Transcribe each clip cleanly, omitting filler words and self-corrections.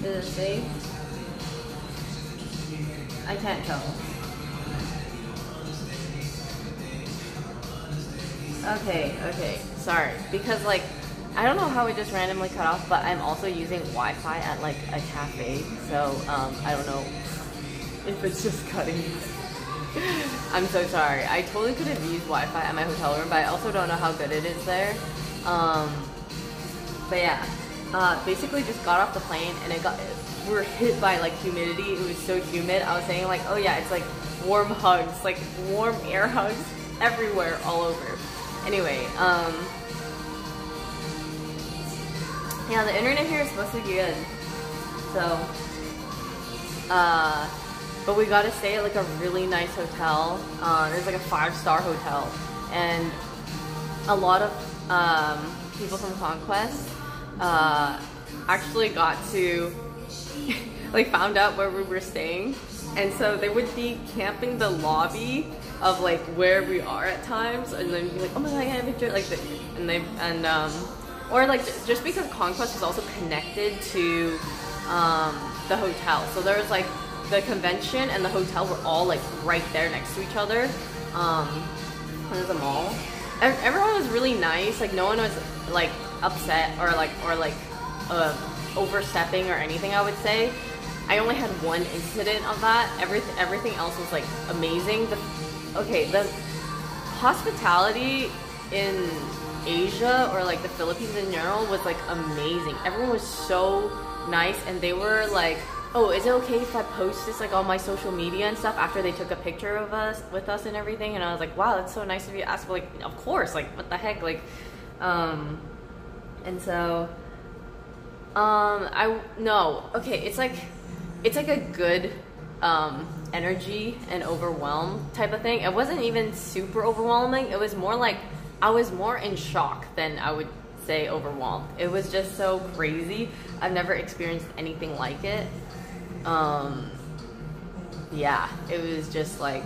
Is it safe? I can't tell. Okay, sorry. Because like, I don't know how it just randomly cut off, but I'm also using Wi-Fi at like a cafe, so I don't know if it's just cutting. I'm so sorry. I totally could have used Wi-Fi at my hotel room, but I also don't know how good it is there. But yeah, basically just got off the plane and we were hit by like humidity. It was so humid. I was saying like, oh yeah, it's like warm hugs, like warm air hugs everywhere, all over. Anyway, yeah, the internet here is supposed to be good. So, but we got to stay at like a really nice hotel. There's like a 5-star hotel, and a lot of people from Conquest actually got to like found out where we were staying, and so they would be camping the lobby of like where we are at times, and then be like, oh my god, I got a picture like this, and or like just because Conquest was also connected to the hotel, so there was like the convention and the hotel were all like right there next to each other. There's a mall. Everyone was really nice. Like no one was like upset or overstepping or anything, I would say. I only had one incident of that. Everything else was like amazing. The hospitality in Asia or like the Philippines in general was like amazing. Everyone was so nice, and they were like, oh, is it okay if I post this like on my social media and stuff after they took a picture of us with us and everything? And I was like, wow, that's so nice of you to ask. Like, of course, like what the heck, like, and so it's like a good energy and overwhelm type of thing. It wasn't even super overwhelming. It was more like I was more in shock than I would say overwhelmed. It was just so crazy. I've never experienced anything like it. Yeah, it was just like,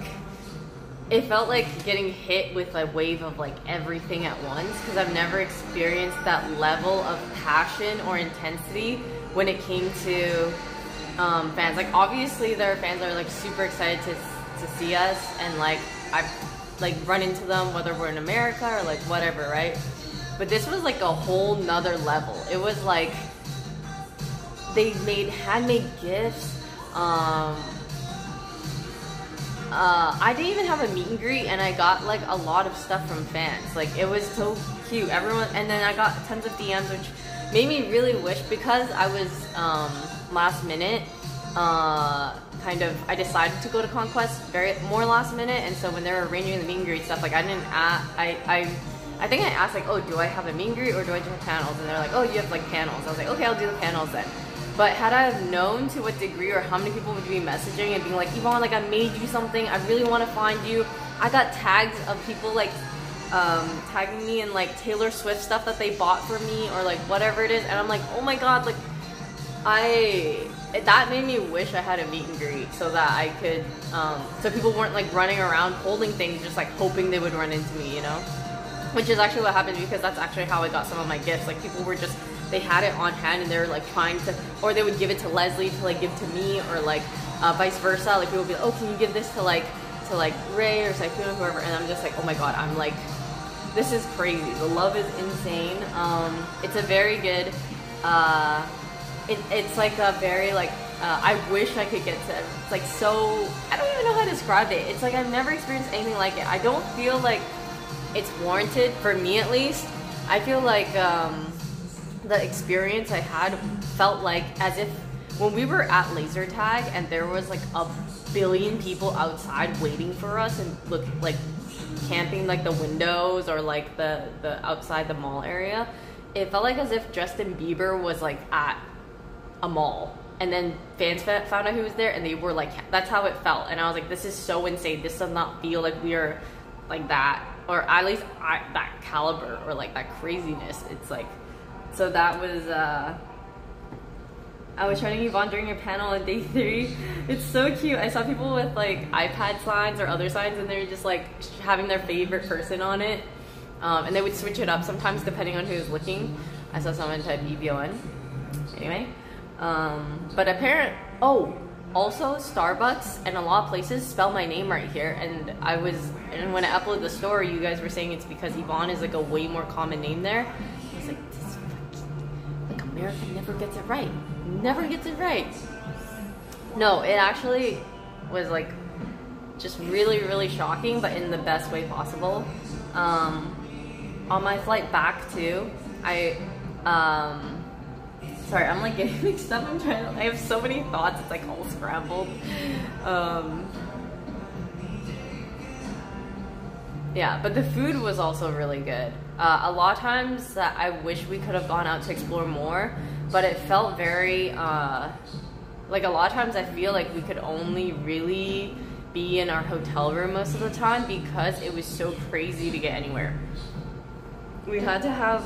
it felt like getting hit with a wave of like everything at once, because I've never experienced that level of passion or intensity when it came to fans. Like obviously there are fans that are like super excited to see us, and like I've like run into them whether we're in America or like whatever, right? But this was like a whole nother level. It was like they made handmade gifts. I didn't even have a meet and greet, and I got like a lot of stuff from fans. Like it was so cute, everyone. And then I got tons of DMs, which made me really wish, because I was last minute. I decided to go to Conquest more last minute, and so when they were arranging the meet and greet stuff, like I didn't ask, I think I asked like, oh, do I have a meet and greet or do I just have panels? And they're like, oh, you have like panels. I was like, okay, I'll do the panels then. But had I have known to what degree or how many people would be messaging and being like, Yvonne, like I made you something, I really want to find you. I got tags of people like tagging me in like Taylor Swift stuff that they bought for me or like whatever it is, and I'm like, oh my god, like that made me wish I had a meet and greet so that I could so people weren't like running around holding things just like hoping they would run into me, you know? Which is actually what happened, because that's actually how I got some of my gifts. Like people were just, they had it on hand and they were like trying to, or they would give it to Leslie to like give to me, or like vice versa. Like people would be like, oh, can you give this to like Ray or Saikuna, whoever? And I'm just like, oh my god, I'm like, this is crazy. The love is insane. It's a very good, it's like a very like, I wish I could get to, it's like so, I don't even know how to describe it. It's like I've never experienced anything like it. I don't feel like it's warranted, for me at least. I feel like the experience I had felt like as if when we were at laser tag and there was like a billion people outside waiting for us and look like camping like the windows or like the outside the mall area. It felt like as if Justin Bieber was like at a mall, and then fans found out he was there and they were like, that's how it felt. And I was like, this is so insane. This does not feel like we are like that, or at least that caliber or like that craziness. It's like, so that was I was showing Yvonne during your panel on day 3. It's so cute. I saw people with like iPad signs or other signs, and they're just like having their favorite person on it, and they would switch it up sometimes depending on who was looking. I saw someone type yvonnie. Anyway, But oh, also Starbucks and a lot of places spell my name right here, and when I uploaded the story, you guys were saying it's because Yvonne is like a way more common name there. I was like, this like America never gets it right. Never gets it right. No, it actually was like just really, really shocking, but in the best way possible. On my flight back too, sorry, I'm like getting mixed up. I have so many thoughts, it's like all scrambled. Yeah, but the food was also really good. A lot of times that I wish we could have gone out to explore more, but it felt very, like a lot of times I feel like we could only really be in our hotel room most of the time because it was so crazy to get anywhere. We had to have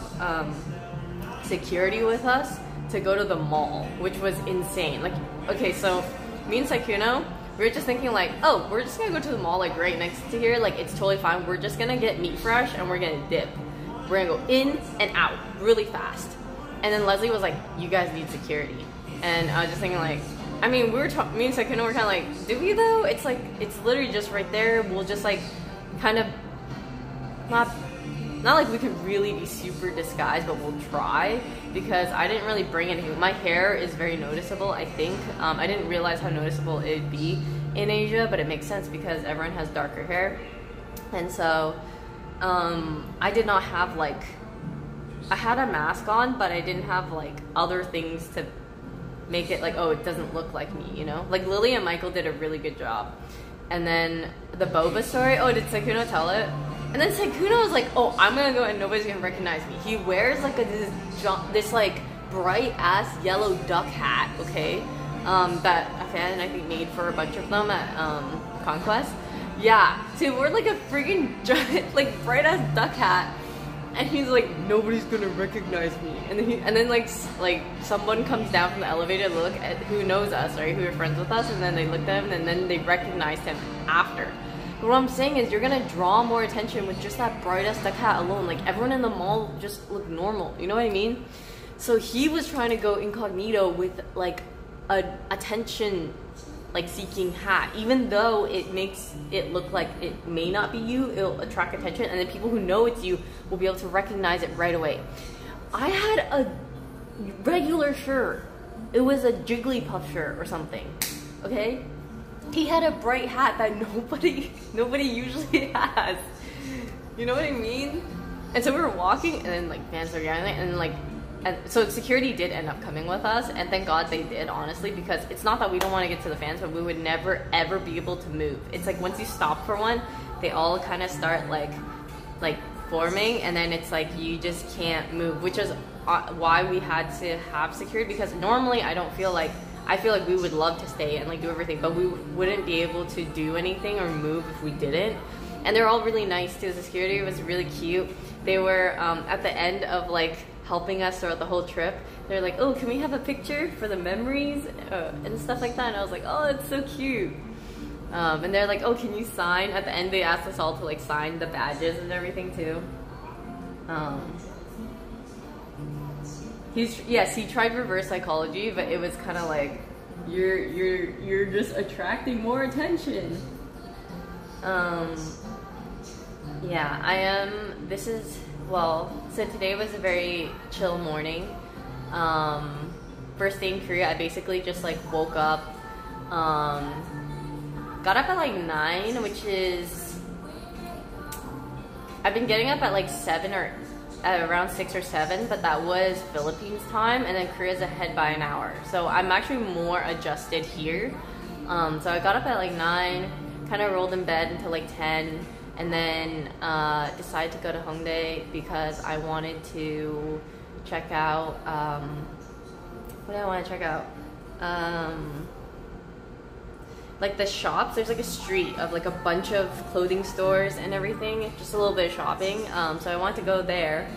security with us to go to the mall, which was insane. Like, okay, so me and Saikuno, we were just thinking like, oh, we're just gonna go to the mall like right next to here, like it's totally fine. We're just gonna get meat fresh and we're gonna dip. We're gonna go in and out really fast. And then Leslie was like, you guys need security. And I was just thinking like, I mean, me and Saikuno were kind of like, do we though? It's like, it's literally just right there. We'll just like kind of not like we could really be super disguised, but we'll try, because I didn't really bring anything. My hair is very noticeable, I think. I didn't realize how noticeable it'd be in Asia, but it makes sense because everyone has darker hair. And so I did not have like, I had a mask on, but I didn't have like other things to make it like, oh, it doesn't look like me, you know? Like Lily and Michael did a really good job. And then the boba story, oh, did Saikuno tell it? And then Saikuno was like, oh, I'm gonna go and nobody's gonna recognize me. He wears like this like bright ass yellow duck hat, okay? That a fan I think made for a bunch of them at Conquest. Yeah, so he wore like a freaking giant, like bright ass duck hat. And he's like, nobody's gonna recognize me. And then like someone comes down from the elevator to look at who knows us, right? Who are friends with us, and then they looked at him and then they recognized him after. But what I'm saying is you're gonna draw more attention with just that bright ass duck hat alone. Like everyone in the mall just looked normal, you know what I mean? So he was trying to go incognito with like a attention like seeking hat, even though it makes it look like it may not be you, it'll attract attention, and then people who know it's you will be able to recognize it right away. I had a regular shirt. It was a Jigglypuff shirt or something, okay? He had a bright hat that nobody usually has. You know what I mean? And so we were walking, and then like fans were yelling, and like, so security did end up coming with us, and thank God they did, honestly, because it's not that we don't want to get to the fans, but we would never ever be able to move. It's like once you stop for one, they all kind of start like forming, and then it's like you just can't move, which is why we had to have security, because normally I feel like we would love to stay and like do everything, but we wouldn't be able to do anything or move if we didn't. And they're all really nice too. The security was really cute. They were at the end of like helping us throughout the whole trip. They're like, oh, can we have a picture for the memories and stuff like that? And I was like, oh, it's so cute. And they're like, oh, can you sign? At the end, they asked us all to like sign the badges and everything too. He tried reverse psychology, but it was kind of like, you're just attracting more attention. Yeah, I am. So today was a very chill morning. First day in Korea, I basically just like woke up, got up at like 9, which is, I've been getting up at like 7 or around 6 or 7, but that was Philippines time, and then Korea's ahead by an hour. So I'm actually more adjusted here. So I got up at like 9, kind of rolled in bed until like 10, and then decided to go to Hongdae because I wanted to check out, what do I want to check out? Like the shops. There's like a street of like a bunch of clothing stores and everything, just a little bit of shopping. So I wanted to go there,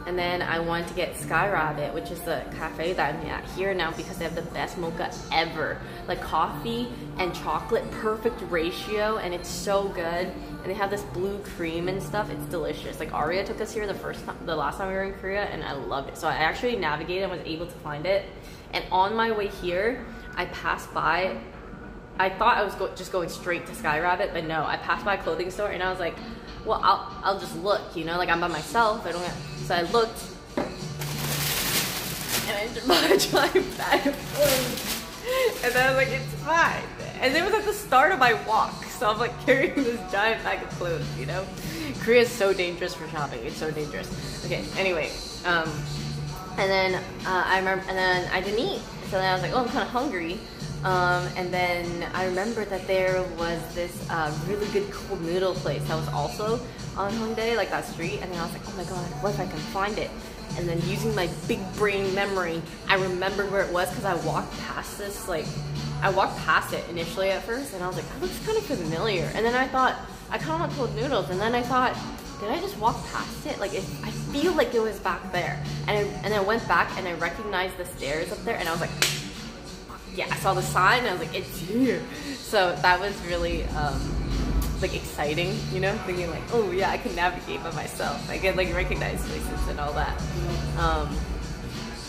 and then I wanted to get Sky Rabbit, which is the cafe that I'm at here now, because they have the best mocha ever. Like coffee and chocolate, perfect ratio, and it's so good. And they have this blue cream and stuff. It's delicious. Like Aria took us here the last time we were in Korea, and I loved it. So I actually navigated and was able to find it. And on my way here, I passed by, I thought I was just going straight to Sky Rabbit, but no, I passed by a clothing store and I was like, well, I'll just look, you know, like I'm by myself, so I looked, and I just bought a giant bag of clothes, and then I was like, it's fine. And it was at the start of my walk, so I'm like carrying this giant bag of clothes, you know? Korea is so dangerous for shopping, it's so dangerous. Okay, anyway, and then I remember, and then I didn't eat, so then I was like, oh, I'm kind of hungry. And then I remembered that there was this really good cold noodle place that was also on Hongdae, like that street. And then I was like, oh my god, what if I can find it? And then using my big brain memory, I remembered where it was because I walked past this, like, I walked past it initially at first, and I was like, that looks kind of familiar. And then I thought, I kind of want cold noodles. And then I thought, did I just walk past it? Like, I feel like it was back there. And I went back and I recognized the stairs up there, and I was like, yeah, I saw the sign and I was like, it's here. So that was really like exciting, you know, thinking like, oh yeah, I can navigate by myself. I can like recognize places and all that.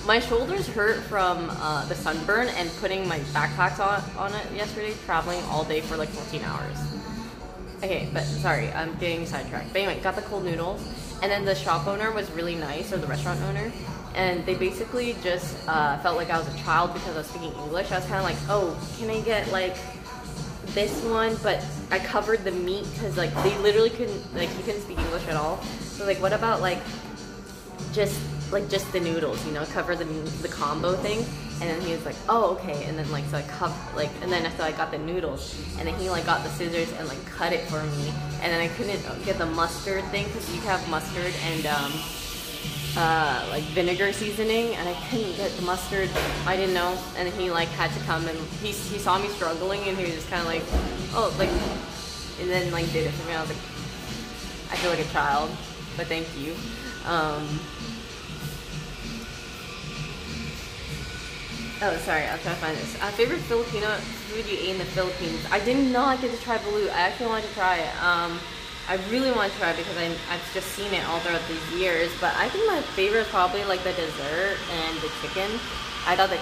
My shoulders hurt from the sunburn and putting my backpacks on it yesterday, traveling all day for like 14 hours. Okay, but sorry, I'm getting sidetracked. But anyway, got the cold noodles, and then the shop owner was really nice, or the restaurant owner. And they basically just felt like I was a child because I was speaking English. I was kind of like, oh, can I get like this one? But I covered the meat because like they literally couldn't, like he couldn't speak English at all. So like, what about like just the noodles, you know, cover the combo thing? And then he was like, oh, okay. And then like, so I and then so I got the noodles, and then he like got the scissors and like cut it for me. And then I couldn't get the mustard thing because you can have mustard and like vinegar seasoning, and I couldn't get the mustard. I didn't know, and he like had to come, and he saw me struggling, and he was just kind of like, oh, like, and then like did it for me. I was like, I feel like a child, but thank you. Oh, sorry, I'll try to find this. Favorite Filipino food you ate in the Philippines? I did not get to try balut. I actually wanted to try it. I really want to try it because I've just seen it all throughout these years, but I think my favorite is probably like the dessert and the chicken. I thought the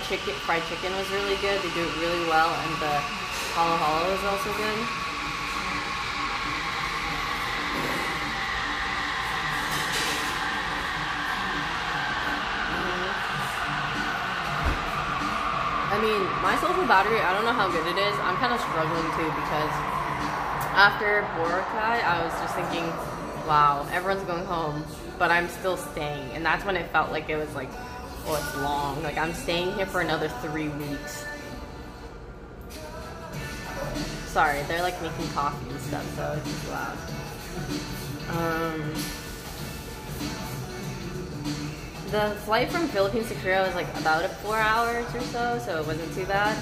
fried chicken was really good. They do it really well, and the halo halo is also good. I mean, my social battery, I don't know how good it is. I'm kind of struggling too because after Boracay, I was just thinking, wow, everyone's going home, but I'm still staying. And that's when it felt like it was like, oh, it's long. Like, I'm staying here for another 3 weeks. Sorry, they're like making coffee and stuff, so it's just loud. The flight from Philippines to Korea was like about 4 hours or so it wasn't too bad.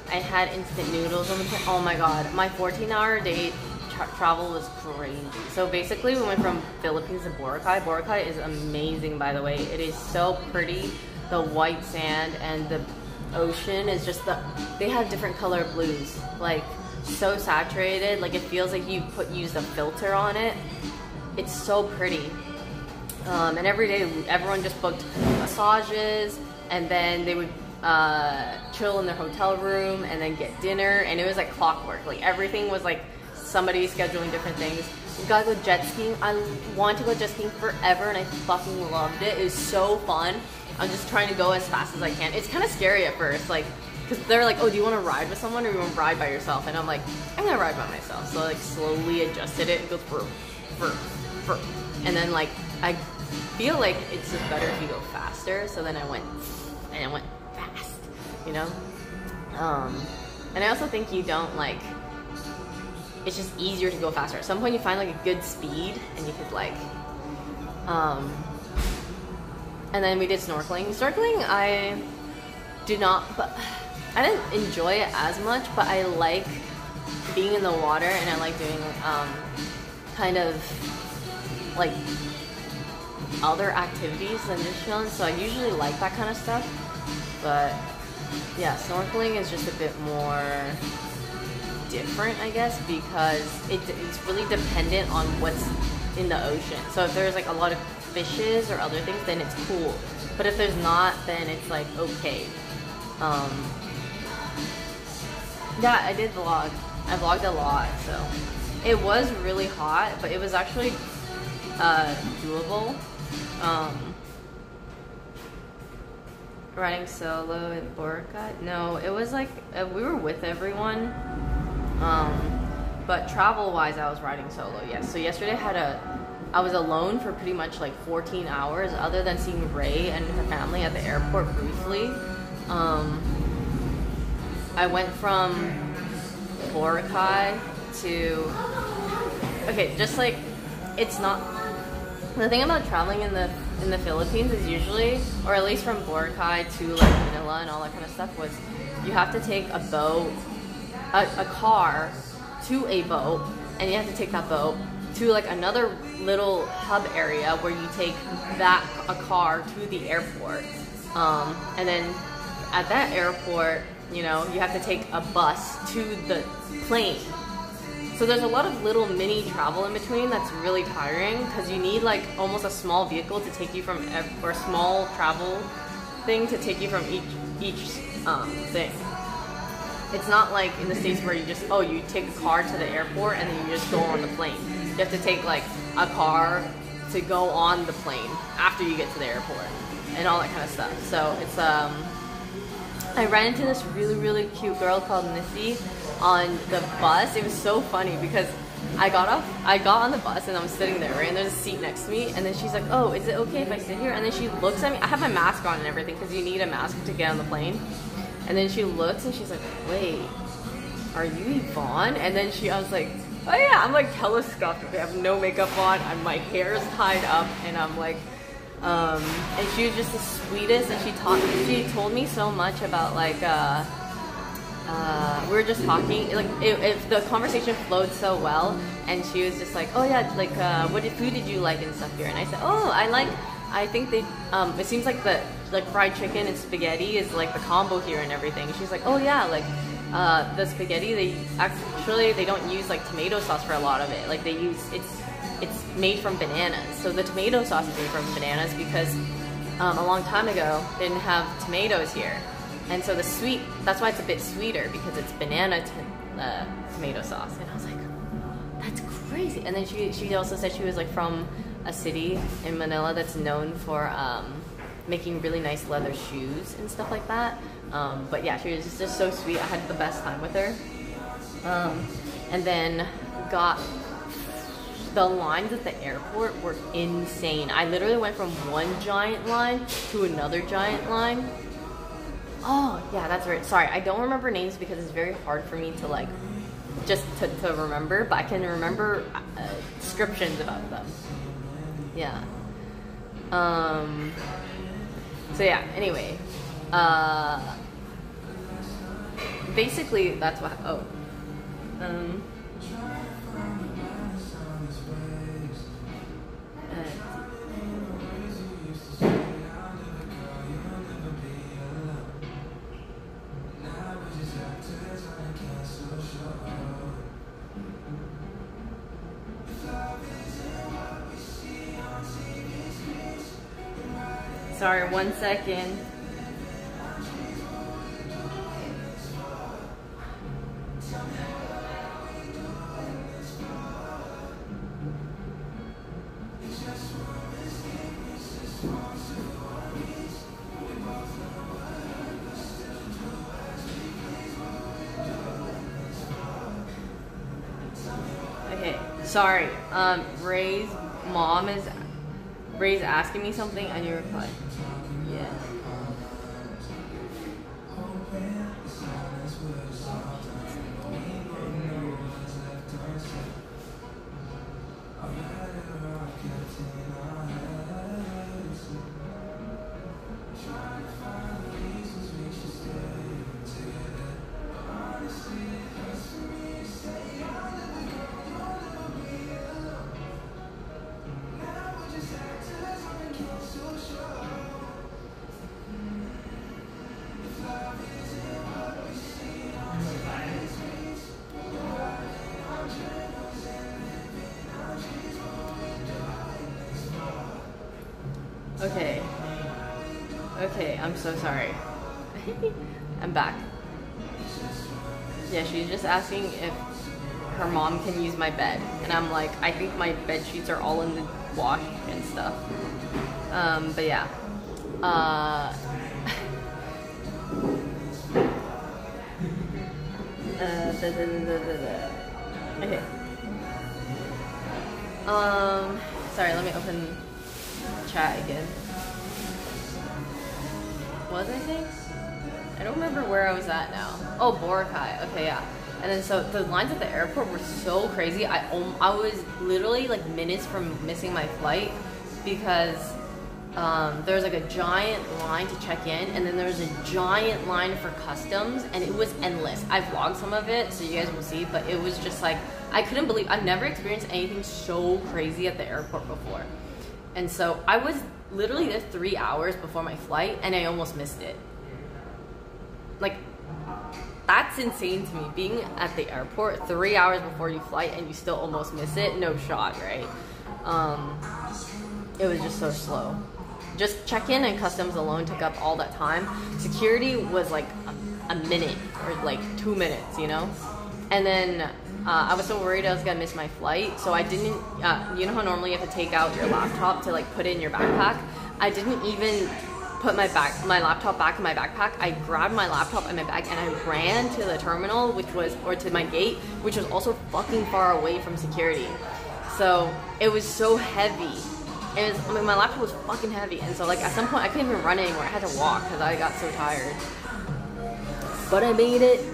I had instant noodles on the plane. Oh my god, my 14-hour day travel was crazy. So basically we went from Philippines to Boracay. Boracay is amazing, by the way. It is so pretty. The white sand and the ocean is just they have different color blues. Like, so saturated. Like, it feels like you used a filter on it. It's so pretty. And every day everyone just booked massages, and then they would chill in their hotel room and then get dinner, and it was like clockwork. Like, everything was like somebody scheduling different things. You gotta go jet skiing. I wanted to go jet skiing forever, and I fucking loved it. It was so fun. I'm just trying to go as fast as I can. It's kind of scary at first, like, because they're like, oh, do you want to ride with someone or do you want to ride by yourself? And I'm like, I'm gonna ride by myself. So I like slowly adjusted it. It goes brr. And then like, I feel like it's just better if you go faster. So then I went fast, you know? And I also think you don't like, it's just easier to go faster. At some point you find like a good speed and you could like, and then we did snorkeling. Snorkeling, I didn't enjoy it as much, but I like being in the water, and I like doing kind of like other activities than just chilling. So I usually like that kind of stuff. But yeah, snorkeling is just a bit more different, I guess, because it's really dependent on what's in the ocean. So if there's like a lot of fishes or other things, then it's cool. But if there's not, then it's like okay. Yeah, I did vlog. I vlogged a lot, so it was really hot, but it was actually doable. Riding solo in Boracay? No, it was like we were with everyone. But travel-wise, I was riding solo. Yes. So yesterday I was alone for pretty much like 14 hours, other than seeing Ray and her family at the airport briefly. I went from Boracay to, okay, just like, it's not, the thing about traveling in the Philippines is usually, or at least from Boracay to like Manila and all that kind of stuff, was you have to take a boat, a car to a boat, and you have to take that boat to like another little hub area where you take a car to the airport, and then at that airport, you know, you have to take a bus to the plane. So there's a lot of little mini travel in between that's really tiring, because you need like almost a small vehicle to take you from, or a small travel thing to take you from each thing. It's not like in the States where you just, oh, you take a car to the airport and then you just go on the plane. You have to take like a car to go on the plane after you get to the airport and all that kind of stuff. So it's I ran into this really, really cute girl called Missy on the bus. It was so funny because I got on the bus and I was sitting there, right? And there's a seat next to me, and then she's like, oh, is it okay if I sit here? And then she looks at me. I have my mask on and everything because you need a mask to get on the plane. And then she looks and she's like, wait, are you Yvonne? And then I was like, oh yeah, I'm like telescopic. I have no makeup on, my hair is tied up, and I'm like, and she was just the sweetest, and she told me so much about like, we were just talking, like if the conversation flowed so well, and she was just like, oh yeah, like what food did you like and stuff here? And I said, oh, I think they, it seems like the fried chicken and spaghetti is like the combo here and everything. She's like, oh yeah, like the spaghetti, they don't use like tomato sauce for a lot of it. Like they use, it's made from bananas. So the tomato sauce is made from bananas because a long time ago they didn't have tomatoes here. And so that's why it's a bit sweeter, because it's banana tomato sauce. And I was like, that's crazy. And then she also said she was like from a city in Manila that's known for making really nice leather shoes and stuff like that. But yeah, she was just so sweet. I had the best time with her. And then the lines at the airport were insane. I literally went from one giant line to another giant line. Oh yeah, that's right. Sorry, I don't remember names because it's very hard for me to like just to remember, but I can remember descriptions about them. Yeah. So yeah, anyway. Basically that's what, sorry, 1 second. Okay, sorry. Ray's asking me something and you reply. Yeah. I'm so sorry. I'm back. Yeah, she's just asking if her mom can use my bed. And I'm like, I think my bed sheets are all in the wash and stuff. But yeah. Okay. Sorry, let me open chat again. What was I saying? I don't remember where I was at now. Oh, Boracay. Okay, yeah. And then so the lines at the airport were so crazy. I was literally like minutes from missing my flight because there was like a giant line to check in, and then there was a giant line for customs, and it was endless. I vlogged some of it, so you guys will see, but it was just like, I couldn't believe, I've never experienced anything so crazy at the airport before. And so I was literally there 3 hours before my flight, and I almost missed it. Like, that's insane to me. Being at the airport 3 hours before you flight and you still almost miss it, no shot, right? It was just so slow. Just check-in and customs alone took up all that time. Security was like a minute or like 2 minutes, you know? And then I was so worried I was gonna miss my flight, so I didn't, you know how normally you have to take out your laptop to like put it in your backpack? I didn't even put my laptop back in my backpack. I grabbed my laptop and my bag and I ran to the terminal, or to my gate, which was also fucking far away from security. So it was so heavy. It was, I mean, my laptop was fucking heavy, and so like at some point I couldn't even run anymore. I had to walk because I got so tired. But I made it,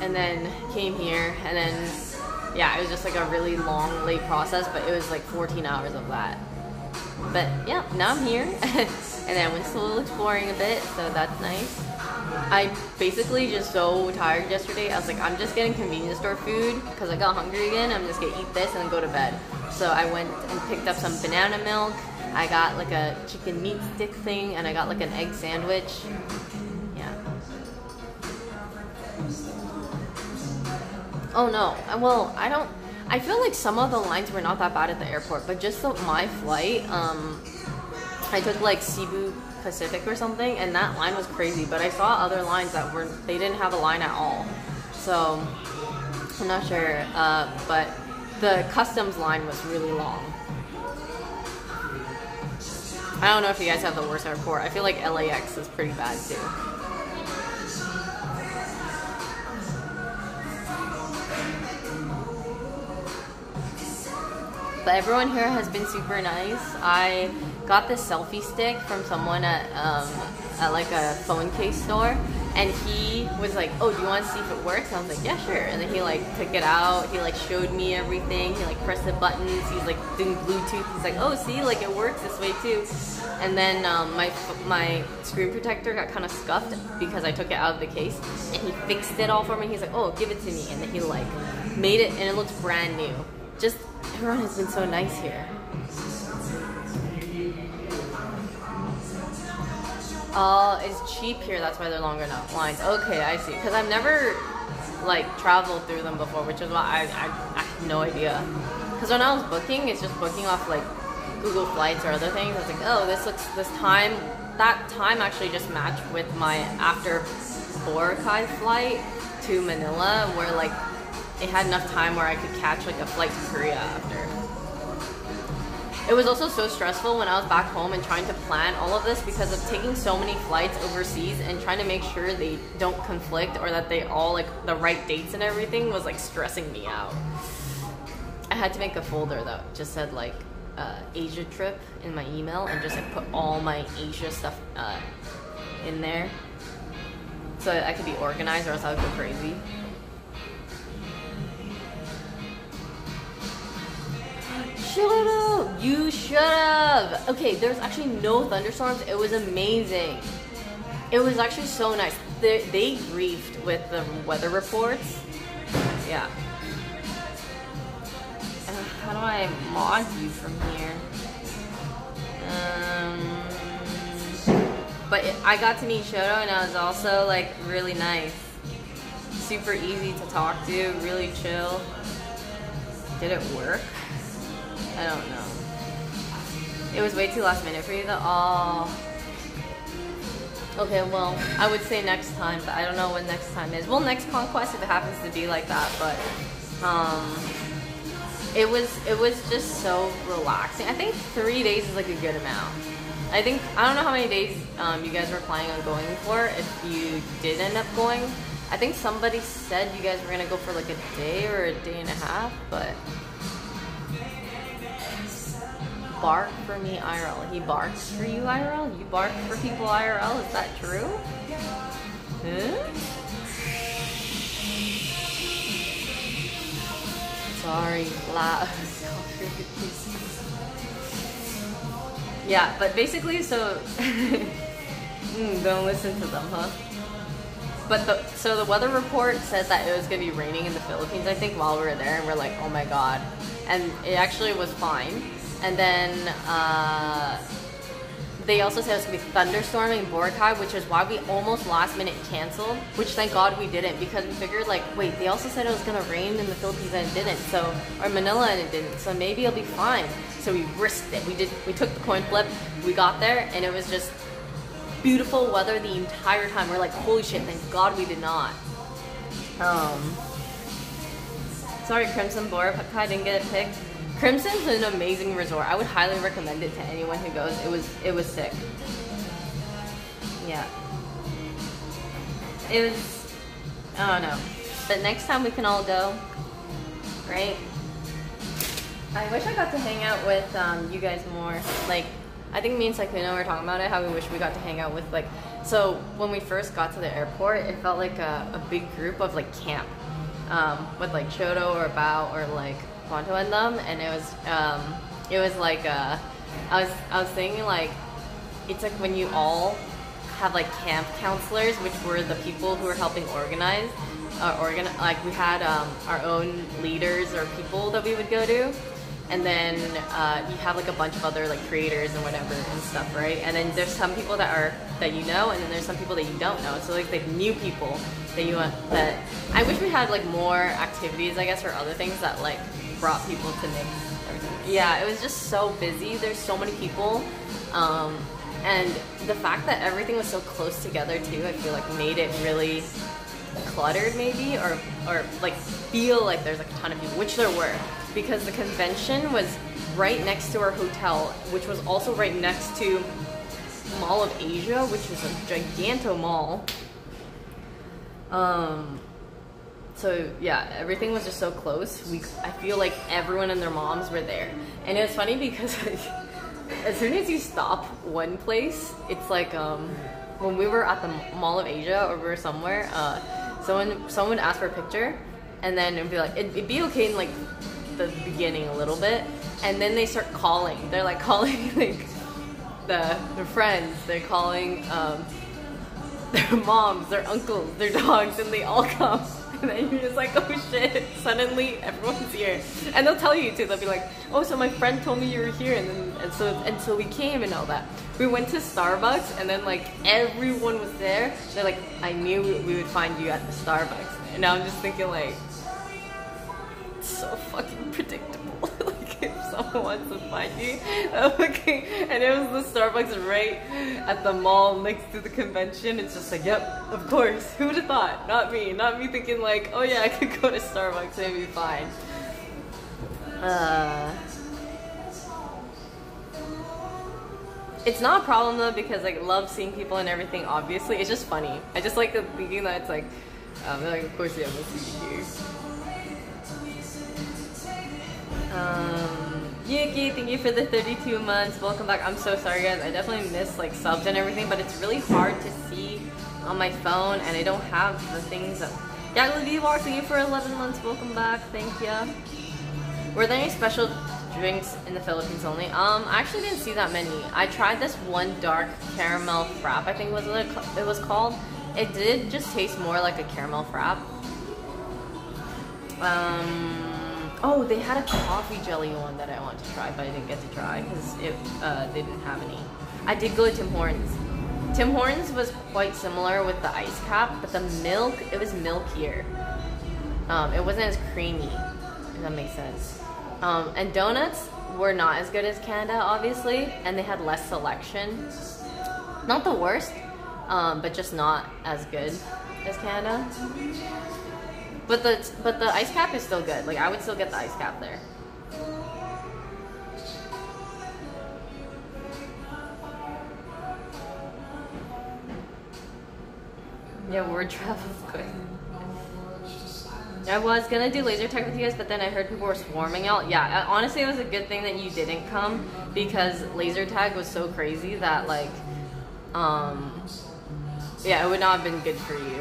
and then came here, and then yeah, it was just like a really long, late process, but it was like 14 hours of that. But yeah, now I'm here. And then I went solo exploring a bit, so that's nice. I basically just so tired yesterday. I was like, I'm just getting convenience store food because I got hungry again. I'm just gonna eat this and then go to bed. So I went and picked up some banana milk. I got like a chicken meat stick thing, and I got like an egg sandwich. Yeah. Oh no, well, I feel like some of the lines were not that bad at the airport, but just my flight, I took like Cebu Pacific or something, and that line was crazy, but I saw other lines that they didn't have a line at all. So I'm not sure, but the customs line was really long. I don't know if you guys have the worst airport. I feel like LAX is pretty bad too. But everyone here has been super nice. I got this selfie stick from someone at like a phone case store, and he was like, oh, do you want to see if it works? And I was like, yeah, sure. And then he like took it out, he like showed me everything, he like pressed the buttons, he's like doing Bluetooth, he's like, oh, see, like it works this way too. And then my screen protector got kind of scuffed because I took it out of the case, and he fixed it all for me. He's like, oh, give it to me. And then he like made it, and it looks brand new. Just, everyone has been so nice here. It's cheap here, that's why they're longer lines. Okay, I see. Because I've never, like, traveled through them before, which is why I have no idea. Because when I was booking, it's just booking off, like, Google Flights or other things. I was like, oh, that time actually just matched with my after Boracay flight to Manila, where, like, it had enough time where I could catch, like, a flight to Korea after. It was also so stressful when I was back home and trying to plan all of this because of taking so many flights overseas and trying to make sure they don't conflict or that they all, like, the right dates and everything was, like, stressing me out. I had to make a folder that just said, like, Asia trip in my email and just, like, put all my Asia stuff in there so that I could be organized, or else I would go crazy. Shut up! You shut up! Okay, there's actually no thunderstorms. It was amazing. It was actually so nice. They briefed with the weather reports. Yeah. How do I mod you from here? But I got to meet Shoto, and I was also, like, really nice. Super easy to talk to, really chill. Did it work? I don't know. It was way too last minute for you though. Oh. Okay, well, I would say next time, but I don't know when next time is. Well, next conquest if it happens to be like that, but it was just so relaxing. I think 3 days is like a good amount. I don't know how many days you guys were planning on going for if you did end up going. I think somebody said you guys were gonna go for like a day or a day and a half, but bark for me IRL. He barks for you IRL? You bark for people IRL? Is that true? Huh? Sorry, loud. Yeah, but basically, so don't listen to them, huh? But so the weather report said that it was gonna be raining in the Philippines, I think, while we were there, and we're like, oh my god. And it actually was fine. And then they also said it was gonna be thunderstorming in Boracay, which is why we almost last minute canceled, which thank God we didn't, because we figured like, wait, they also said it was gonna rain in the Philippines and it didn't, so, or Manila and it didn't, so maybe it'll be fine. So we risked it. We took the coin flip, we got there, and it was just beautiful weather the entire time. We're like, holy shit, thank God we did not. Sorry, Crimson Boracay didn't get it picked. Crimson's an amazing resort. I would highly recommend it to anyone who goes. It was sick. Yeah. It was, I don't know. But next time we can all go, right? I wish I got to hang out with you guys more. Like, I think me and Sakuna were talking about it, how we wish we got to hang out with, like, so when we first got to the airport, it felt like a big group of like camp, with like Chodo or Bao or like Quanto and them, and it was like I was thinking like it's like when you all have like camp counselors, which were the people who were helping organize, like we had our own leaders or people that we would go to, and then you have like a bunch of other like creators and whatever and stuff, right? And then there's some people that you know, and then there's some people that you don't know. So like the new people that you want, that I wish we had like more activities, I guess, or other things that like brought people to mix everything. Yeah, it was just so busy. There's so many people, and the fact that everything was so close together too, I feel like made it really cluttered maybe, or like feel like there's like a ton of people, which there were, because the convention was right next to our hotel, which was also right next to Mall of Asia, which is a giganto mall. So yeah, everything was just so close. I feel like everyone and their moms were there, and it was funny because like, as soon as you stop one place, it's like when we were at the Mall of Asia or we were somewhere, someone would ask for a picture, and then it'd be like it'd be okay in like the beginning a little bit, and then they start calling. They're like calling like their friends. They're calling their moms, their uncles, their dogs, and they all come. And then you're just like, oh shit, suddenly everyone's here. And they'll tell you too, they'll be like, oh, so my friend told me you were here, and so we came and all that. We went to Starbucks, and then like everyone was there. They're like, I knew we would find you at the Starbucks. And now I'm just thinking like, it's so fucking predictable. Like if someone wants to find you, okay. And it was the Starbucks right at the mall next to the convention. It's just like, yep, of course. Who would have thought? Not me thinking like, oh yeah, I could go to Starbucks and it'd be fine. It's not a problem though, because like, love seeing people and everything, obviously. It's just funny. I just like the thinking that it's like, they're like, of course, yeah, we'll see you here. Yuki, thank you for the 32 months. Welcome back. I'm so sorry, guys. I definitely miss like subs and everything, but it's really hard to see on my phone, and I don't have the things that. Yeah, Levivor, thank you for 11 months. Welcome back. Thank you. Were there any special drinks in the Philippines only? I actually didn't see that many. I tried this one dark caramel frap, I think was what it was called. It did just taste more like a caramel frap. Oh, they had a coffee jelly one that I wanted to try, but I didn't get to try because they didn't have any. I did go to Tim Hortons. Tim Hortons was quite similar with the ice cap, but the milk, it was milkier. It wasn't as creamy, if that makes sense. And donuts were not as good as Canada, obviously, and they had less selection. Not the worst, but just not as good as Canada. But the ice cap is still good. Like I would still get the ice cap there. Yeah, word travel's quick. I was gonna do laser tag with you guys, but then I heard people were swarming out. Yeah, honestly, it was a good thing that you didn't come because laser tag was so crazy that like, yeah, it would not have been good for you.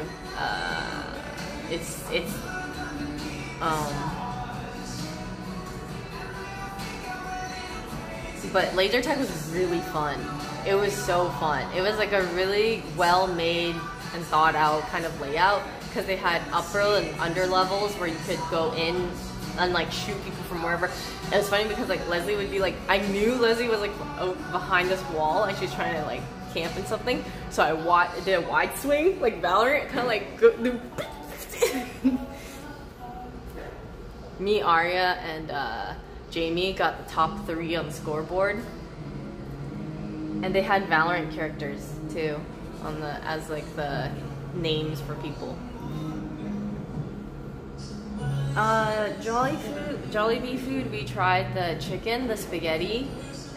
But laser tag was really fun. It was so fun. It was like a really well made and thought out kind of layout because they had upper and under levels where you could go in and like shoot people from wherever. It was funny because like Leslie would be like, I knew Leslie was like behind this wall and she was trying to like camp in something, so I did a wide swing like Valorant, kind of like me, Arya, and Jamie got the top 3 on the scoreboard, and they had Valorant characters too on the as like the names for people. Jollibee food. We tried the chicken, the spaghetti,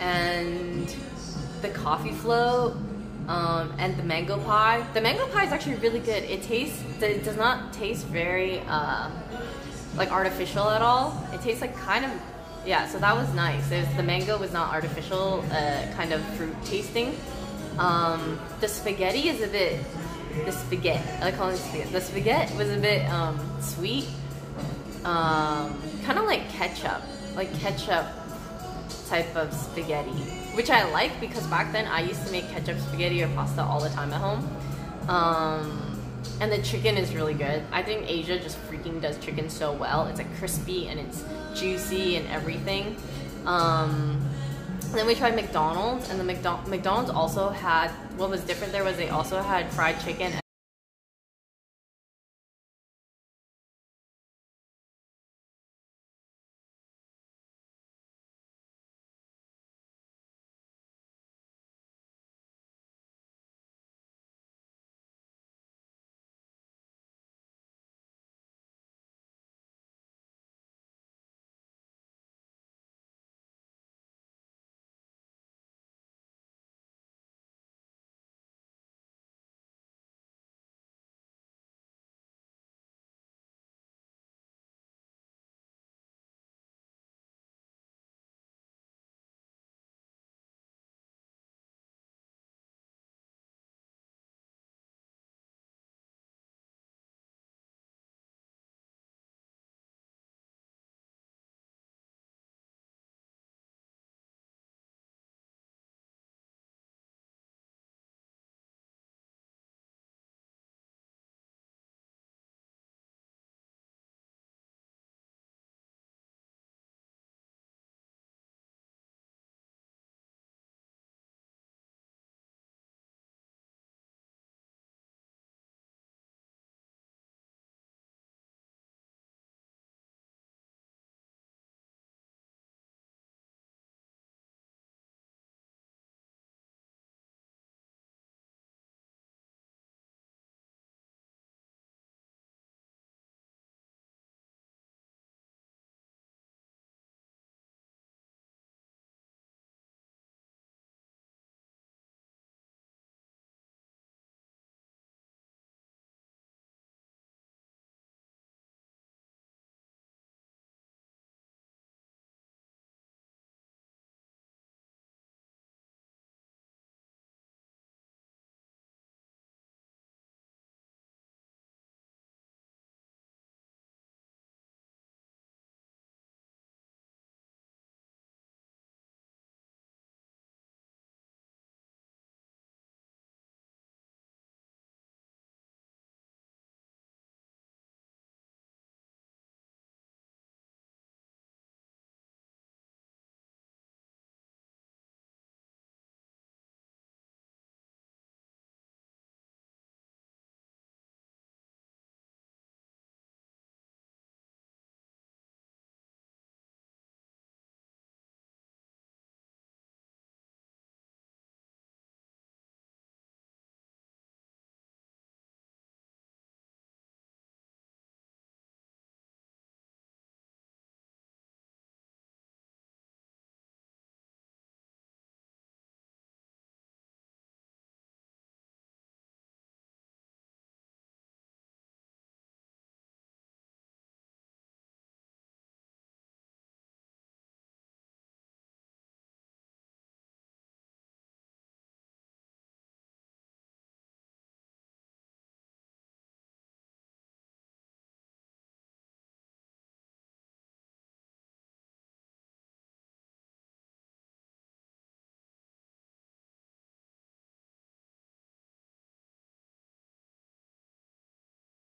and the coffee float, and the mango pie. The mango pie is actually really good. It does not taste very like artificial at all. It tastes like kind of, yeah. So that was nice. The mango was not artificial, kind of fruit tasting. The spaghetti is a bit. I call it spaghetti. The spaghetti was a bit sweet. Kind of like ketchup type of spaghetti, which I like because back then I used to make ketchup spaghetti or pasta all the time at home. And the chicken is really good. I think Asia just freaking does chicken so well. It's like crispy and it's juicy and everything. Then we tried McDonald's, and the McDonald's also had, what was different there was they also had fried chicken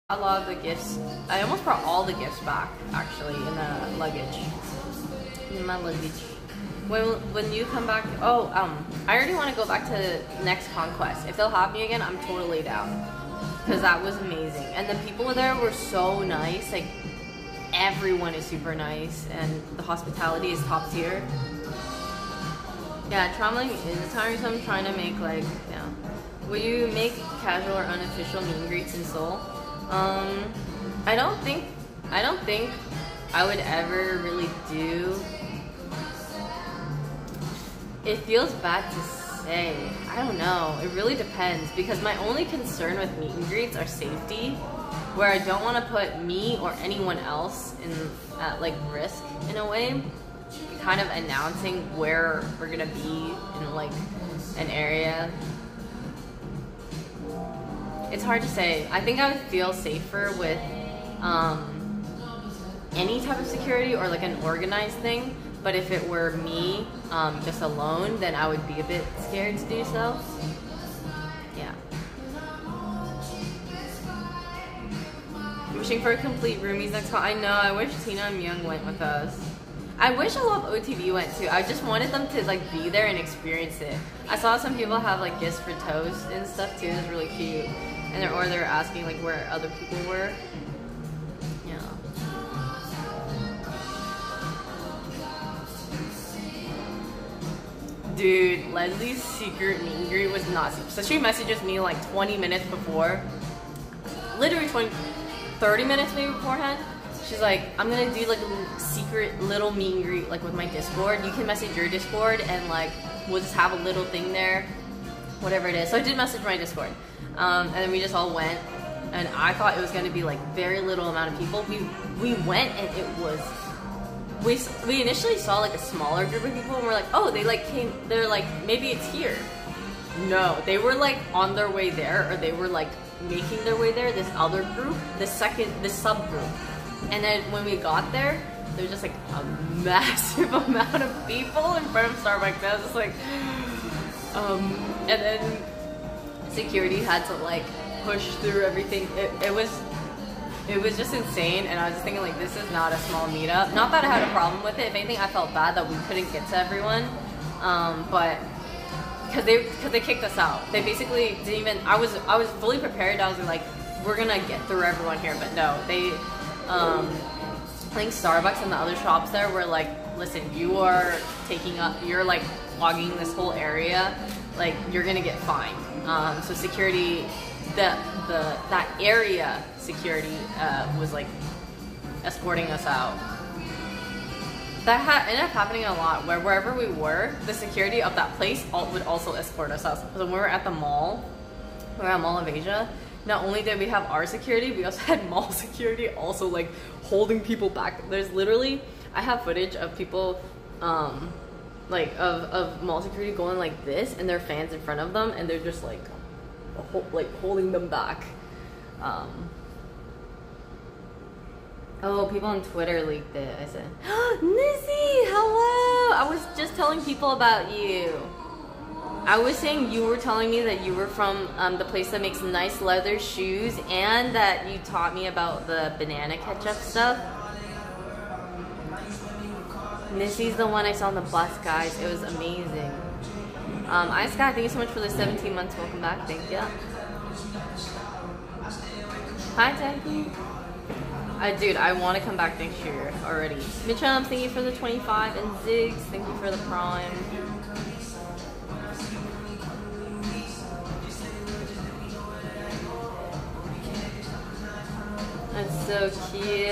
A lot of the gifts, I almost brought all the gifts back actually in the luggage. In my luggage. When you come back, I already want to go back to next Conquest. If they'll have me again, I'm totally down. Because that was amazing. And the people there were so nice. Like, everyone is super nice. And the hospitality is top tier. Yeah, traveling is tiresome. Trying to make, like, yeah. Will you make casual or unofficial meet and greets in Seoul? I don't think I would ever really do. It feels bad to say. I don't know. It really depends, because my only concern with meet and greets are safety, where I don't want to put me or anyone else at like risk in a way. Kind of announcing where we're gonna be in like an area. It's hard to say. I think I would feel safer with any type of security or like an organized thing. But if it were me, just alone, then I would be a bit scared to do so. Yeah. Wishing for a complete roomies next time. I know, I wish Tina and Myung went with us. I wish a lot of OTV went too. I just wanted them to like be there and experience it. I saw some people have like gifts for toast and stuff too. It was really cute. And they're asking like where other people were. Dude, Leslie's secret meet and greet was not secret. So she messages me like 20 minutes before. Literally 30 minutes maybe beforehand. She's like, I'm gonna do like a secret little meet and greet like with my Discord. You can message your Discord and like we'll just have a little thing there. Whatever it is. So I did message my Discord. And then we just all went. And I thought it was gonna be like very little amount of people. We went and it was... We initially saw like a smaller group of people and we're like, oh, they like came, they're like, maybe it's here. No, they were like on their way there, or they were like making their way there, this other group, this subgroup. And then when we got there, there's just like a massive amount of people in front of Starbucks. I was just like, and then security had to like push through everything. It was just insane, and I was just thinking like, this is not a small meetup. Not that I had a problem with it. If anything, I felt bad that we couldn't get to everyone, but because they kicked us out. They basically didn't even. I was fully prepared. I was like, we're gonna get through everyone here, but no, they. I think Starbucks and the other shops there were like, listen, you are taking up. You're like clogging this whole area. Like, you're gonna get fined. So security. That area security was like escorting us out. That ended up happening a lot, where wherever we were, the security of that place would also escort us out. So when we were at the mall, we were at Mall of Asia, not only did we have our security, we also had mall security also like holding people back. There's literally, I have footage of people like of mall security going like this, and there are fans in front of them, and they're just like holding them back. Oh, people on Twitter leaked it. I said, Nizzy, hello! I was just telling people about you. I was saying you were telling me that you were from the place that makes nice leather shoes, and that you taught me about the banana ketchup stuff. Nissy's the one I saw on the bus, guys. It was amazing. Ice Guy, thank you so much for the 17 months. Welcome back. Thank you. Hi, Tanky. Dude, I want to come back next year already. Mitchum, thank you for the 25. And Ziggs, thank you for the Prime. That's so cute.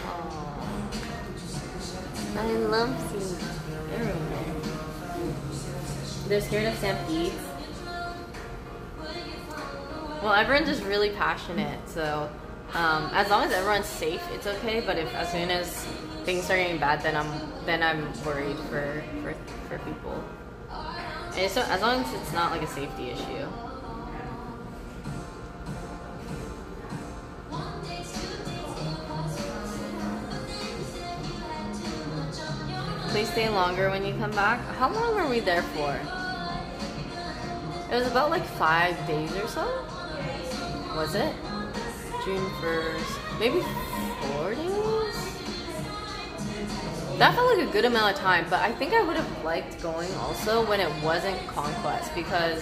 Aww. I love seeing everyone. They're scared of stampedes. Well, everyone's just really passionate, so as long as everyone's safe, it's okay. But if as soon as things start getting bad, then I'm worried for people. And so as long as it's not like a safety issue. Please stay longer when you come back. How long were we there for? It was about like 5 days or so. Was it? June 1st, maybe 4 days? That felt like a good amount of time, but I think I would have liked going also when it wasn't Conquest because,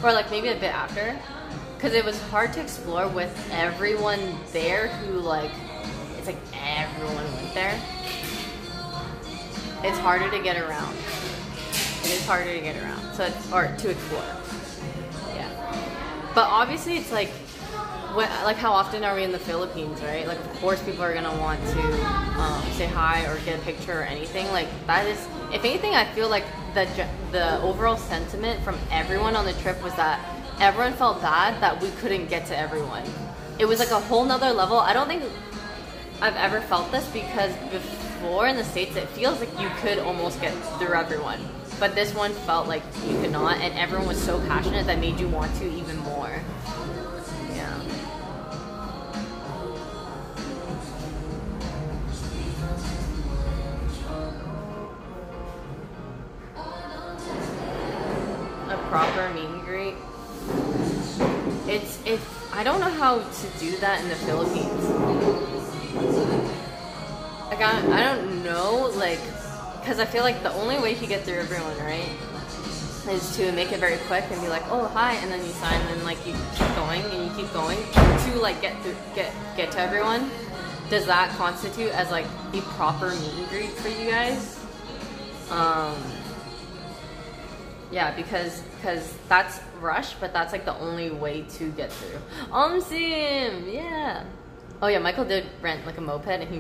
or like maybe a bit after, because it was hard to explore with everyone there who like, it's like everyone went there. It's harder to get around. It is harder to get around, so or to explore. Yeah, but obviously it's like, like how often are we in the Philippines, right? Like of course people are gonna want to say hi or get a picture or anything. Like that is, if anything, I feel like the overall sentiment from everyone on the trip was that everyone felt bad that we couldn't get to everyone. It was like a whole nother level. I don't think I've ever felt this because before in the States it feels like you could almost get through everyone. But this one felt like you could not, and everyone was so passionate that made you want to even more. Yeah. A proper meet and greet. I don't know how to do that in the Philippines. Like I don't know, like, because I feel like the only way you get through everyone, right, is to make it very quick and be like, oh hi, and then you sign, and then like you keep going and you keep going to like get to everyone. Does that constitute as like a proper meet and greet for you guys? Yeah, because that's rush, but that's like the only way to get through. Sim, yeah. Oh yeah, Michael did rent like a moped, and he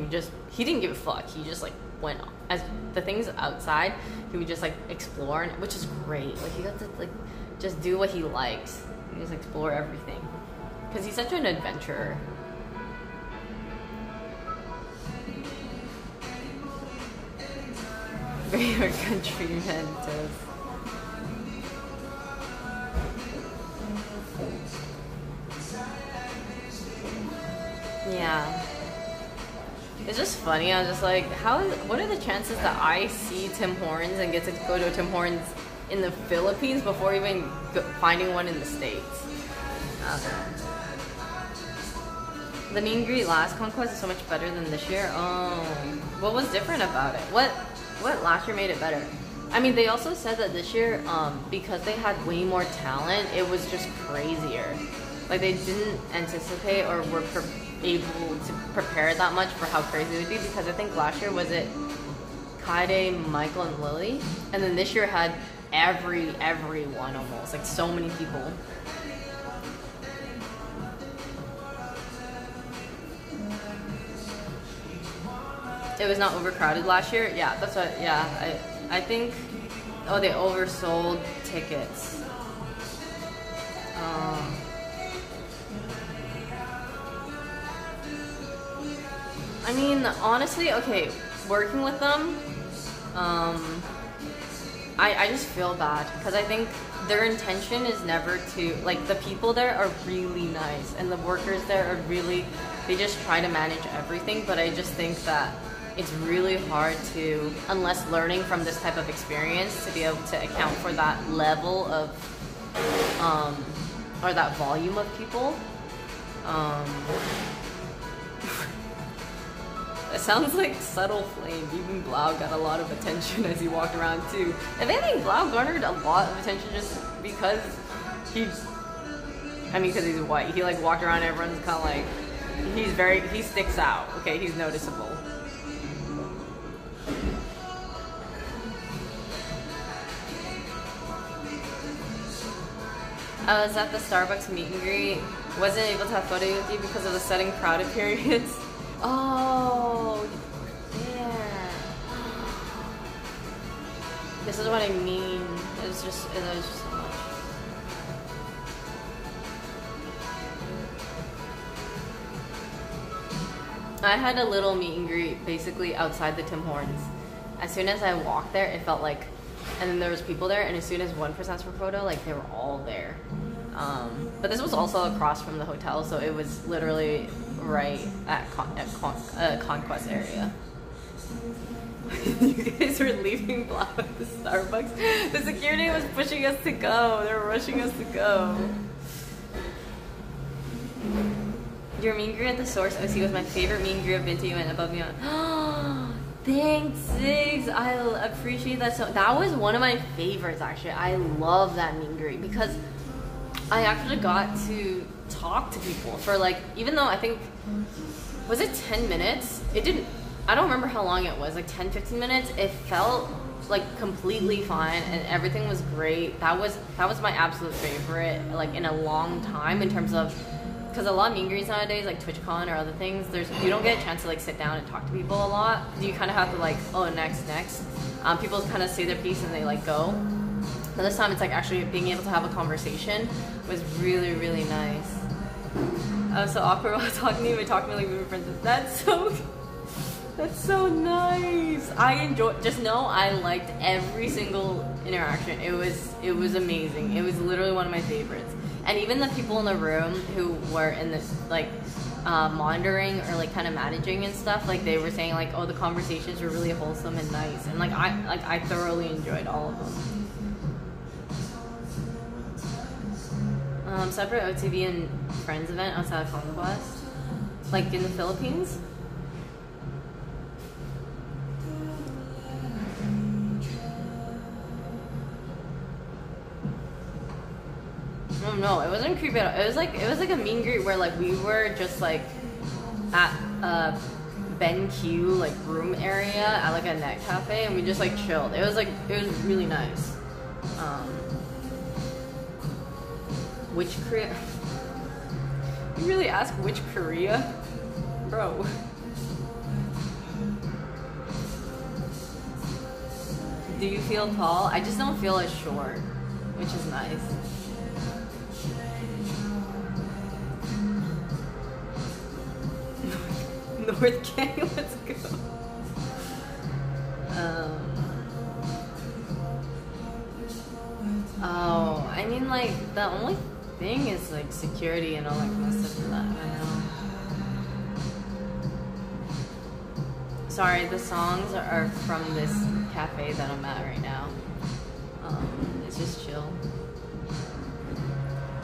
didn't give a fuck. He just like went on. As the things outside, he would just like explore, which is great. Like he got to like just do what he likes. He just explore everything because he's such an adventurer. Favorite countrymen toast. Yeah. It's just funny. I was just like, what are the chances that I see Tim Hortons and get to go to a Tim Hortons in the Philippines before even finding one in the States? I don't know. The meet and greet last Conquest is so much better than this year. Oh, what was different about it? What last year made it better? I mean, they also said that this year, because they had way more talent, it was just crazier. Like they didn't anticipate or were able to prepare that much for how crazy it would be, because I think last year was it Kaide, Michael, and Lily, and then this year had everyone almost, like so many people. It was not overcrowded last year. Yeah, that's what. Yeah, I think. Oh, they oversold tickets. I mean, honestly, okay, working with them, I just feel bad because I think their intention is never to, like, the people there are really nice and the workers there are really, they just try to manage everything, but I just think that it's really hard to, unless learning from this type of experience, to be able to account for that level of, or that volume of people. It sounds like subtle flame. Even Blau got a lot of attention as he walked around too. If anything, Blau garnered a lot of attention just because because he's white. He like walked around and everyone's kind of like, he sticks out. Okay, he's noticeable. I was at the Starbucks meet and greet. Wasn't able to have photos with you because of the sudden crowded periods. Oh, yeah. This is what I mean. It was just so much. I had a little meet and greet basically outside the Tim Hortons. As soon as I walked there, it felt like, and then there was people there, and as soon as one person asked for a photo, like they were all there. But this was also across from the hotel, so it was literally right at Conquest area. You guys were leaving Blau at the Starbucks. The security was pushing us to go. They were rushing us to go. Your mean green at the Source OC was my favorite mean green I've been to, and above me on. Thanks, Ziggs. I appreciate that. So that was one of my favorites, actually. I love that mean green because I actually got to talk to people for like, even though I think, was it 10 minutes? It didn't, I don't remember how long it was, like 10, 15 minutes. It felt like completely fine and everything was great. That was my absolute favorite, like in a long time, in terms of, because a lot of meet and greets nowadays, like TwitchCon or other things, you don't get a chance to like sit down and talk to people a lot. You kind of have to like, oh, next. People kind of say their piece and they like go. But this time it's like actually being able to have a conversation was really, really nice. I was so awkward while talking to you, but talking to me like we were friends. That's so nice. I enjoyed, just know I liked every single interaction. It was amazing. It was literally one of my favorites. And even the people in the room who were in this like monitoring or like kind of managing and stuff, like they were saying like, oh, the conversations were really wholesome and nice, and like I thoroughly enjoyed all of them. Separate OTV and Friends event outside of Conquest, like in the Philippines. No, it wasn't creepy at all. It was like a meet and greet where like we were just like at Ben Q like room area at like a net cafe, and we just like chilled. It was really nice. Which Korea? You really ask which Korea, bro? Do you feel tall? I just don't feel as short, which is nice. North Canyon, let's go. Oh, I mean, like, the only thing is, like, security and all that kind of stuff for that, I know. Sorry, the songs are from this cafe that I'm at right now. It's just chill.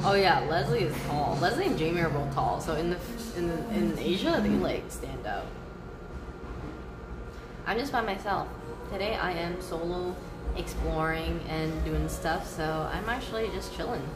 Oh yeah, Leslie is tall. Leslie and Jamie are both tall, so in Asia, they like stand out. I'm just by myself. Today I am solo exploring and doing stuff, so I'm actually just chilling.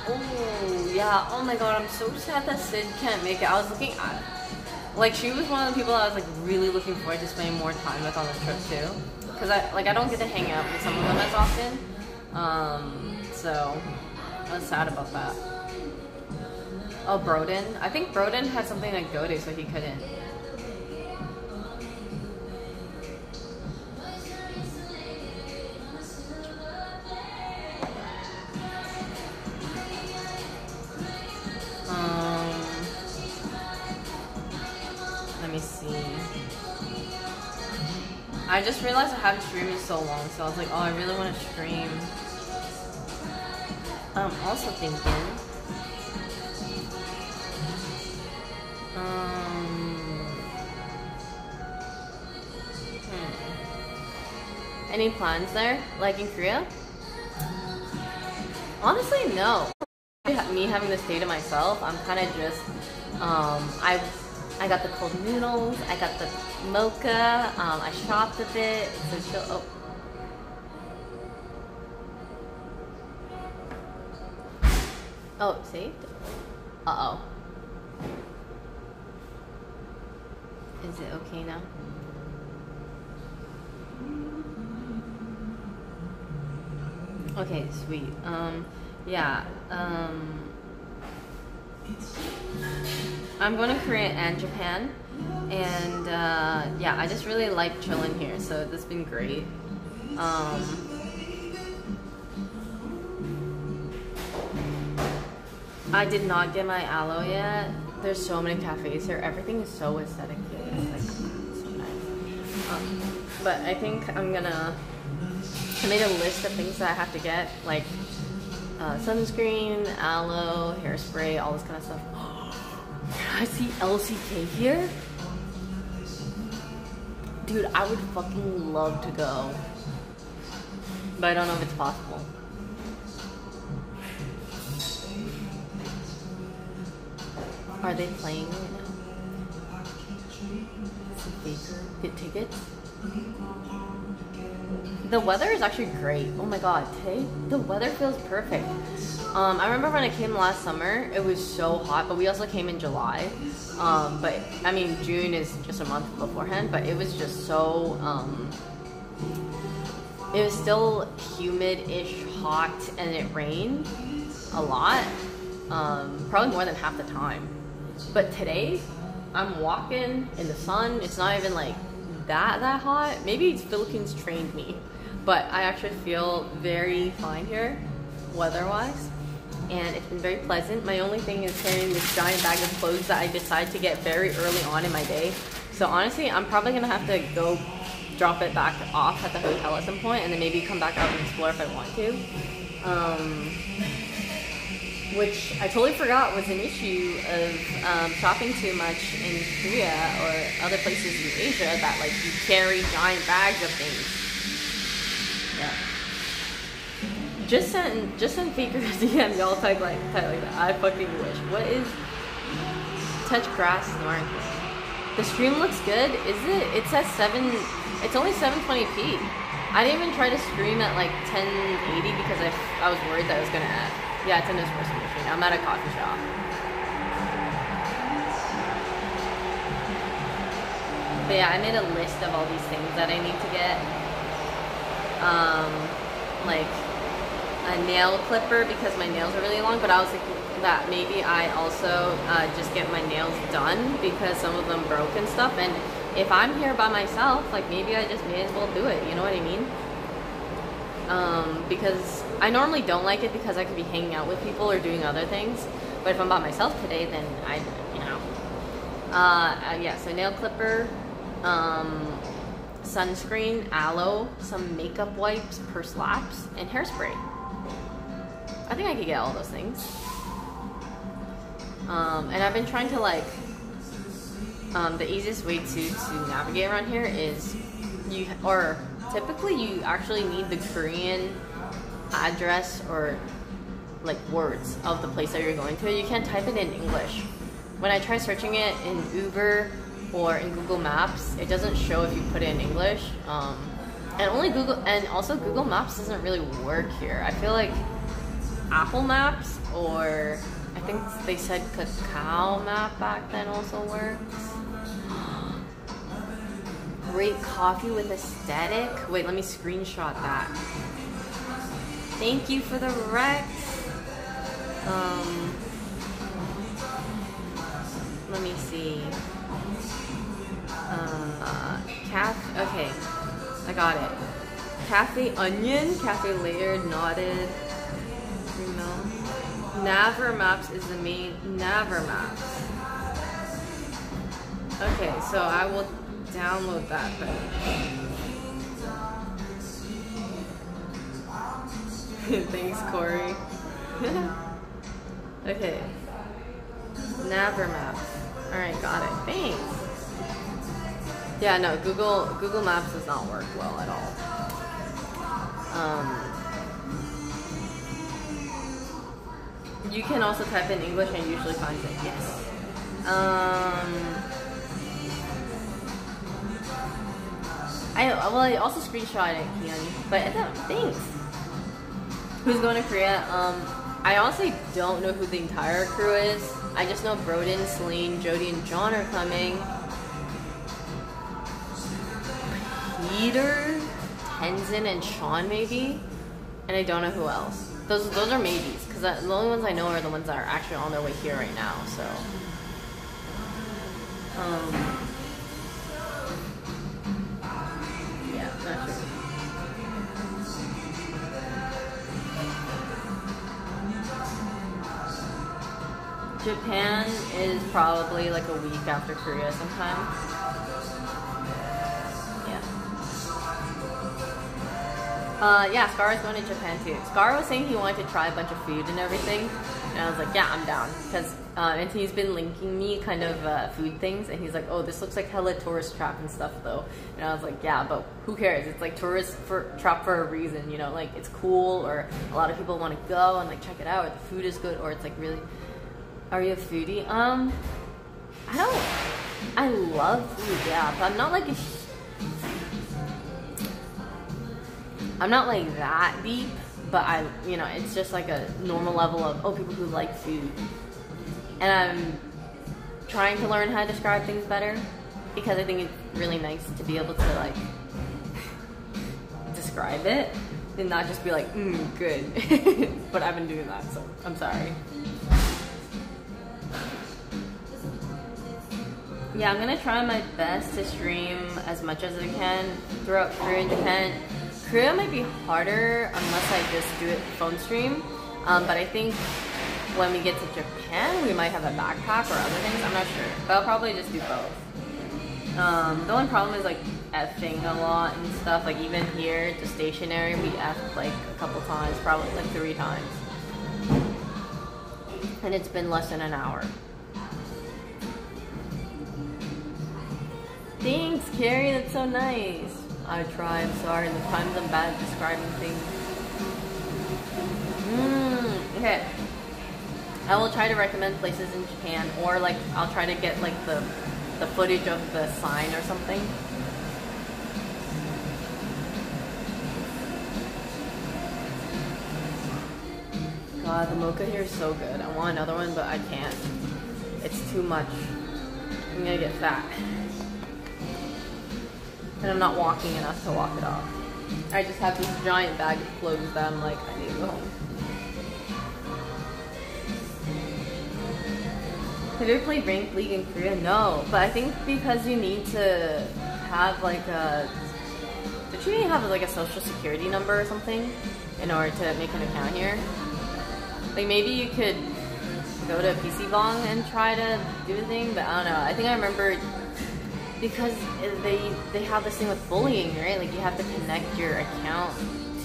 Oh yeah, oh my god, I'm so sad that Sid can't make it. I was looking at, like, she was one of the people I was like really looking forward to spending more time with on this trip too, because I don't get to hang out with some of them as often, so I was sad about that. Oh, Broden, I think Broden had something to go to, so he couldn't. Let me see. I just realized I haven't streamed in so long, so I was like, oh, I really want to stream. I'm also thinking. Any plans there, like in Korea? Honestly, no. Me having to stay to myself, I'm kind of just, I got the cold noodles, I got the mocha, I shopped a bit, so chill. Oh. Oh, saved? Uh-oh. Is it okay now? Okay, sweet. Yeah, I'm going to Korea and Japan. And yeah, I just really like chilling here, so this has been great. I did not get my aloe yet. There's so many cafes here. Everything is so aesthetic here. It's like so nice. But I think I made a list of things that I have to get, like sunscreen, aloe, hairspray, all this kind of stuff. I see LCK here. Dude, I would fucking love to go, but I don't know if it's possible. Are they playing right now? Get tickets? The weather is actually great. Oh my god, today the weather feels perfect. I remember when I came last summer, it was so hot, but we also came in July. But I mean, June is just a month beforehand, but it was just so, it was still humid-ish, hot, and it rained a lot. Probably more than half the time. But today, I'm walking in the sun. It's not even like that hot. Maybe Philippines trained me, but I actually feel very fine here, weather-wise. And it's been very pleasant. My only thing is carrying this giant bag of clothes that I decided to get very early on in my day. So honestly, I'm probably gonna have to go drop it back off at the hotel at some point, and then maybe come back out and explore if I want to. Which I totally forgot was an issue of shopping too much in Korea or other places in Asia, that like you carry giant bags of things. Yeah. Just send Faker a DM, y'all type like that. I fucking wish. What is touch grass is orange? The stream looks good, is it? It says it's only 720p. I didn't even try to stream at like 1080 because I was worried that it was gonna add. Yeah, it's an espresso machine. I'm at a coffee shop. But yeah, I made a list of all these things that I need to get. Like a nail clipper because my nails are really long, but I was thinking that maybe I also just get my nails done because some of them broke and stuff. And if I'm here by myself, like maybe I just may as well do it. You know what I mean? Because I normally don't like it because I could be hanging out with people or doing other things. But if I'm by myself today, then yeah, so nail clipper, sunscreen, aloe, some makeup wipes, purse laps, and hairspray. I think I could get all those things. And I've been trying to like, the easiest way to navigate around here is typically you actually need the Korean address or like words of the place that you're going to. You can't type it in English. When I try searching it in Uber or in Google Maps, it doesn't show if you put it in English. And also Google Maps doesn't really work here. I feel like Apple Maps, or I think they said Kakao Map back then, also works. Great coffee with aesthetic. Wait, let me screenshot that. Thank you for the Rex. Let me see. Okay, I got it. Cafe onion, cafe layered, knotted. You know, Naver Maps is the main Naver Maps. Okay, so I will download that then. Thanks, Corey. Okay. Naver Maps. Alright, got it. Thanks. Yeah, no, Google Maps does not work well at all. You can also type in English and usually finds it. Yes. I also screenshot it, Keone. But thanks. Who's going to Korea? I honestly don't know who the entire crew is. I just know Broden, Celine, Jody, and John are coming. Peter, Tenzin, and Sean maybe. And I don't know who else. Those are maybes, because the only ones I know are the ones that are actually on their way here right now. So, Japan is probably like a week after Korea sometime. Yeah, Scar is going to Japan too. Scar was saying he wanted to try a bunch of food and everything, and I was like, yeah, I'm down. Because Anthony's been linking me kind of food things, and he's like, oh, this looks like hella tourist trap and stuff though. And I was like, yeah, but who cares? It's like tourist trap for a reason, you know, like it's cool, or a lot of people want to go and like check it out, or the food is good, or it's like really. Are you a foodie? I love food, yeah, but I'm not like I'm not like that deep, but you know, it's just like a normal level of, oh, people who like food. And I'm trying to learn how to describe things better, because I think it's really nice to be able to like describe it and not just be like, good. But I've been doing that, so I'm sorry. Yeah, I'm gonna try my best to stream as much as I can throughout Korea and Japan. Korea might be harder unless I just do it phone stream, but I think when we get to Japan, we might have a backpack or other things. I'm not sure, but I'll probably just do both. The only problem is like effing a lot and stuff. Like even here at the stationary, we effed like a couple times, probably like 3 times, and it's been less than an hour. Thanks, Carrie, that's so nice. I try, I'm sorry, and the times I'm bad at describing things. Okay. I will try to recommend places in Japan, or like, I'll try to get like the footage of the sign or something. God, the mocha here is so good. I want another one, but I can't. It's too much. I'm gonna get fat. And I'm not walking enough to walk it off. I just have this giant bag of clothes that I'm like, I need to go home. Have you ever played Ranked League in Korea? No, but I think because you need to have like a... Don't you need to have like a social security number or something in order to make an account here? Like maybe you could go to PC Bong and try to do the thing, but I don't know. I think I remember... Because they have this thing with bullying, right? Like you have to connect your account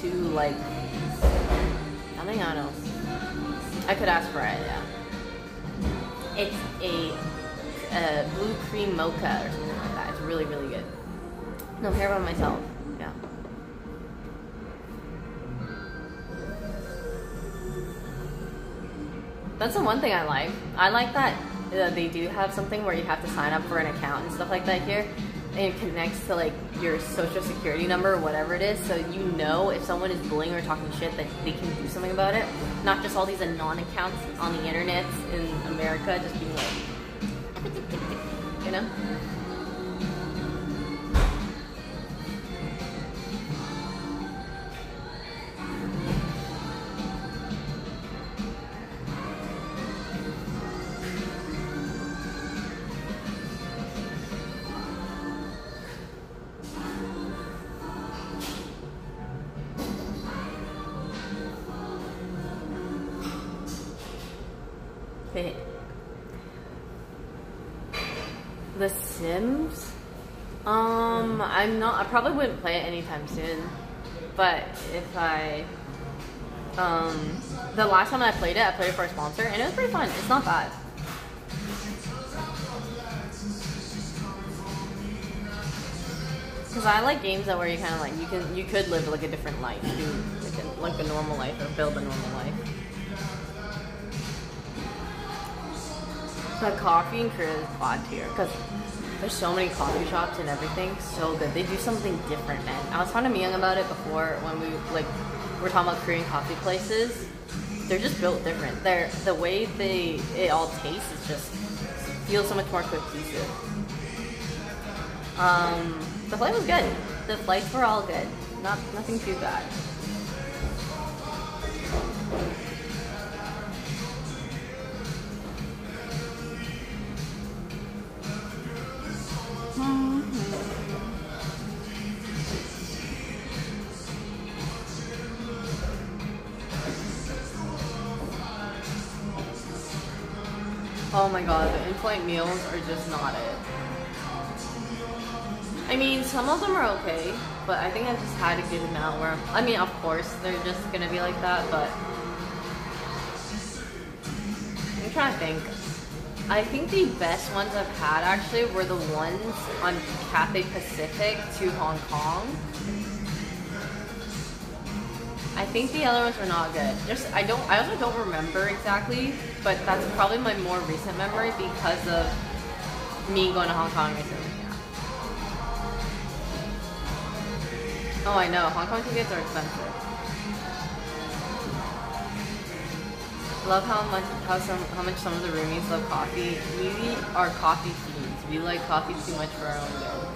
to like something, I don't know. I could ask for it, yeah. It's a blue cream mocha or something like that. It's really, really good. No, I'm here by myself, yeah. That's the one thing I like. I like that they do have something where you have to sign up for an account and stuff like that here, and it connects to like your social security number or whatever it is, so you know if someone is bullying or talking shit that they can do something about it, not just all these anon accounts on the internet in America just being like, you know. The Sims? I probably wouldn't play it anytime soon, but if I, the last time I played it for a sponsor, and it was pretty fun. It's not bad. Because I like games that where you kind of like, you could live like a different life, do like a normal life, or build a normal life. The coffee in Korea is god tier, because there's so many coffee shops and everything, so good. They do something different, man. I was talking to Myung about it before when we were talking about Korean coffee places. They're just built different. The way it all tastes is just feels so much more cohesive. The flight was good. The flights were all good. Nothing too bad. Oh my god, the in-flight meals are just not it. I mean, some of them are okay, but I think I just had a good amount where I mean, of course, they're just gonna be like that, but I'm trying to think. I think the best ones I've had actually were the ones on Cathay Pacific to Hong Kong. I think the other ones were not good. I also don't remember exactly, but that's probably my more recent memory because of me going to Hong Kong recently. Yeah. Oh, I know. Hong Kong tickets are expensive. Love how much some of the roomies love coffee. We are coffee fiends. We like coffee too much for our own good.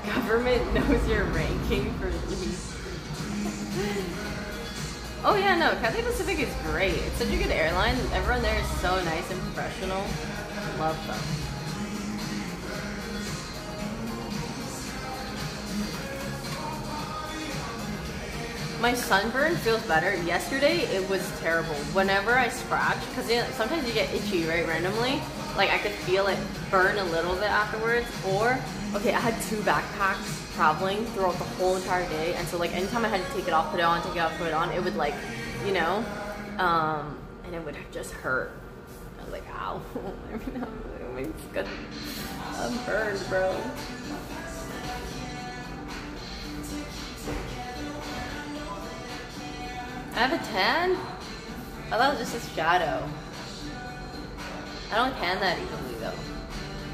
Government knows your ranking for least. Oh yeah, no, Cathay Pacific is great. It's such a good airline. Everyone there is so nice and professional. Love them. My sunburn feels better. Yesterday, it was terrible. Whenever I scratch, because sometimes you get itchy, right, randomly. Like, I could feel it burn a little bit afterwards. Or, okay, I had 2 backpacks traveling throughout the whole entire day. And so, like, anytime I had to take it off, put it on, take it off, put it on, it would, like, you know, and it would just hurt. I was like, ow. It's good. I'm burned, bro. I have a tan? Oh, that was just a shadow. I don't tan that easily though.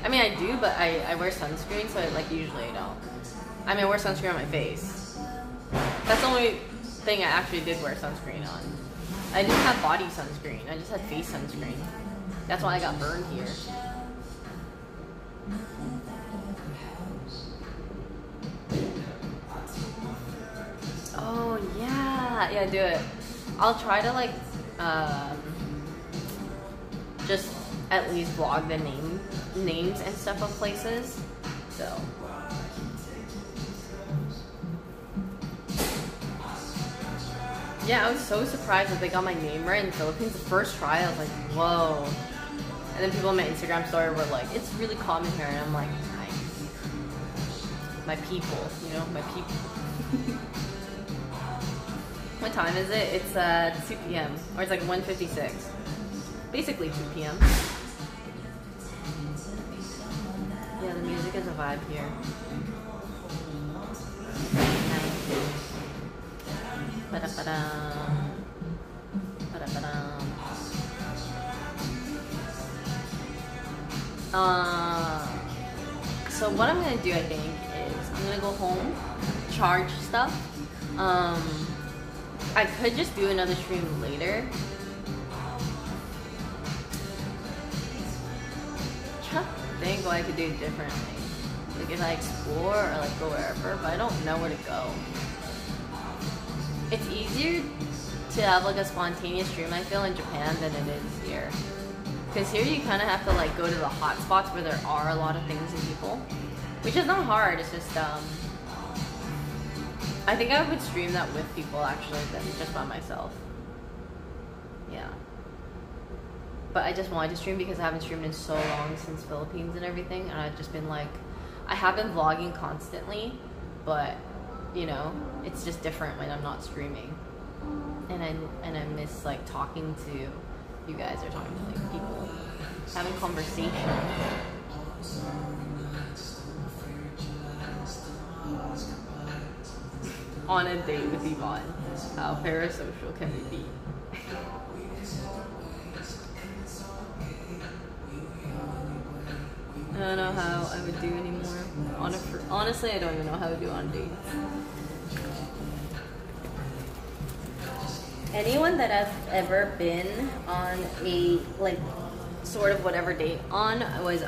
I mean, I do, but I wear sunscreen, so usually I don't. I mean, I wear sunscreen on my face. That's the only thing I actually did wear sunscreen on. I didn't have body sunscreen. I just had face sunscreen. That's why I got burned here. Oh yeah, yeah, do it. I'll try to just at least vlog the names and stuff of places. So yeah, I was so surprised that they got my name right in the Philippines. The first try, I was like, whoa. And then people on my Instagram story were like, it's really common here, and I'm like, nice. My people, you know, my people. What time is it? It's 2 p.m. Or it's like 1:56. Basically 2 p.m. Yeah, the music is a vibe here. Nice. Ba-da-ba-dum. Ba-da-ba-dum. So what I'm gonna do, I think, is I'm gonna go home, charge stuff. I could just do another stream later. Trying to think what I could do differently. Like if I explore or like go wherever, but I don't know where to go. It's easier to have like a spontaneous stream, I feel, in Japan than it is here. Because here you kind of have to like go to the hot spots where there are a lot of things and people. Which is not hard, it's just I think I would stream that with people actually than just by myself. Yeah. But I just wanted to stream because I haven't streamed in so long since Philippines and everything, and I've just been like, I have been vlogging constantly, but you know, it's just different when I'm not streaming. And I miss like talking to you guys or talking to like people, having conversation. On a date with Yvonne. How parasocial can we be? I don't know how I would do anymore. Honestly, I don't even know how to do on dates. Anyone that has ever been on a like sort of whatever date on was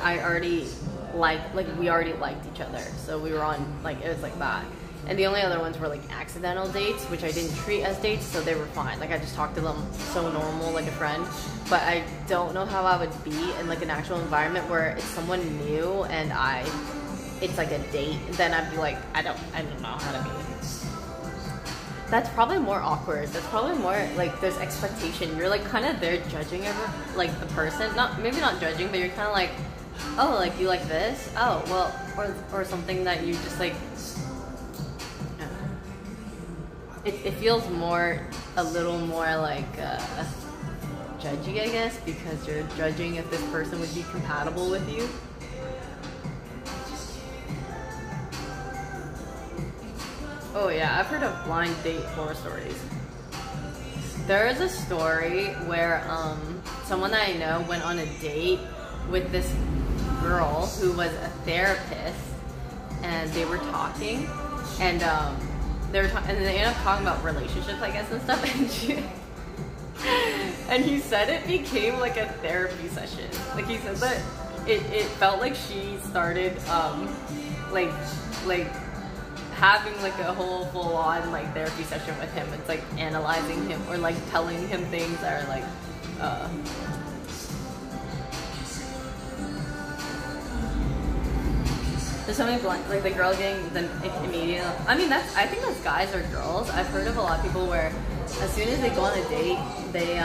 we already liked each other, so we were on like it was like that. And the only other ones were like accidental dates, which I didn't treat as dates, so they were fine. Like I just talked to them so normal, like a friend. But I don't know how I would be in like an actual environment where it's someone new and it's like a date. Then I'd be like, I don't know how to be. that's probably more awkward. That's probably more like there's expectation. You're like kind of there judging like the person. Not maybe not judging, but you're kind of like, oh, like you like this? Oh, well, or something that you just like. It feels a little more like judgy, I guess, because you're judging if this person would be compatible with you. Oh yeah, I've heard of blind date horror stories. There is a story where someone that I know went on a date with this girl who was a therapist, and they were talking, and they ended up talking about relationships, I guess, and stuff, and he said it became like a therapy session. Like he said that it felt like she started like having like a whole full-on like therapy session with him. It's like analyzing him or like telling him things that are like there's something like the girl getting the immediate. I mean, I think those guys or girls. I've heard of a lot of people where as soon as they go on a date, they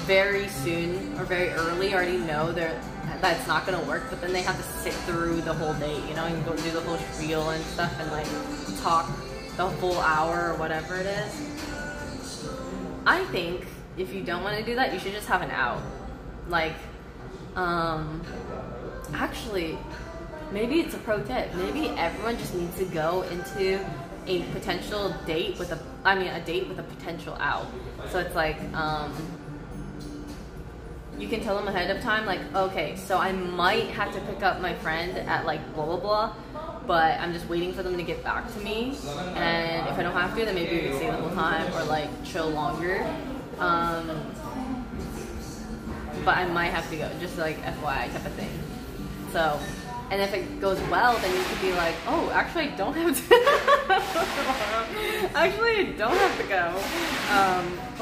very soon or very early already know that it's not gonna work, but then they have to sit through the whole date, you know, and go do the whole spiel and stuff and like talk the full hour or whatever it is. I think if you don't want to do that, you should just have an out. Like, actually, maybe it's a pro tip. Maybe everyone just needs to go into a potential date with a date with a potential out. So it's like, you can tell them ahead of time, like, okay, so I might have to pick up my friend at like blah blah blah, but I'm just waiting for them to get back to me, and if I don't have to, then maybe we can stay the whole time or like chill longer. But I might have to go, just like FYI type of thing. So, and if it goes well, then you could be like, oh, actually I don't have to actually I don't have to go.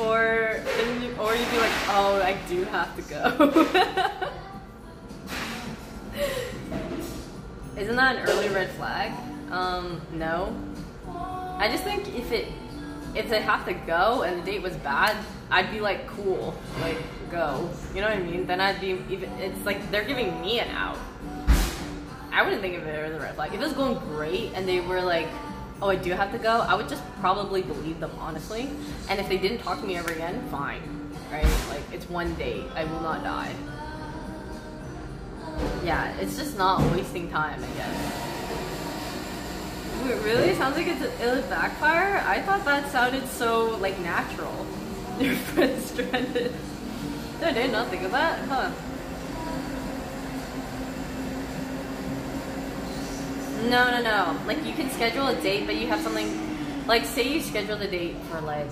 Or you'd be like, oh, I do have to go. Isn't that an early red flag? No. I just think if they have to go and the date was bad, I'd be like, cool, like, go. You know what I mean? Then I'd be it's like they're giving me an out. I wouldn't think of it as a red flag. If it was going great and they were like, oh, I do have to go, I would just probably believe them, honestly. And if they didn't talk to me ever again, fine, right? Like, it's one date. I will not die. Yeah, it's just not wasting time, I guess. It really sounds like it'll backfire. I thought that sounded so, like, natural. Your friend's stranded. I did not think of that, huh? No. Like, you can schedule a date, but you have something, like, say you scheduled a date for, like,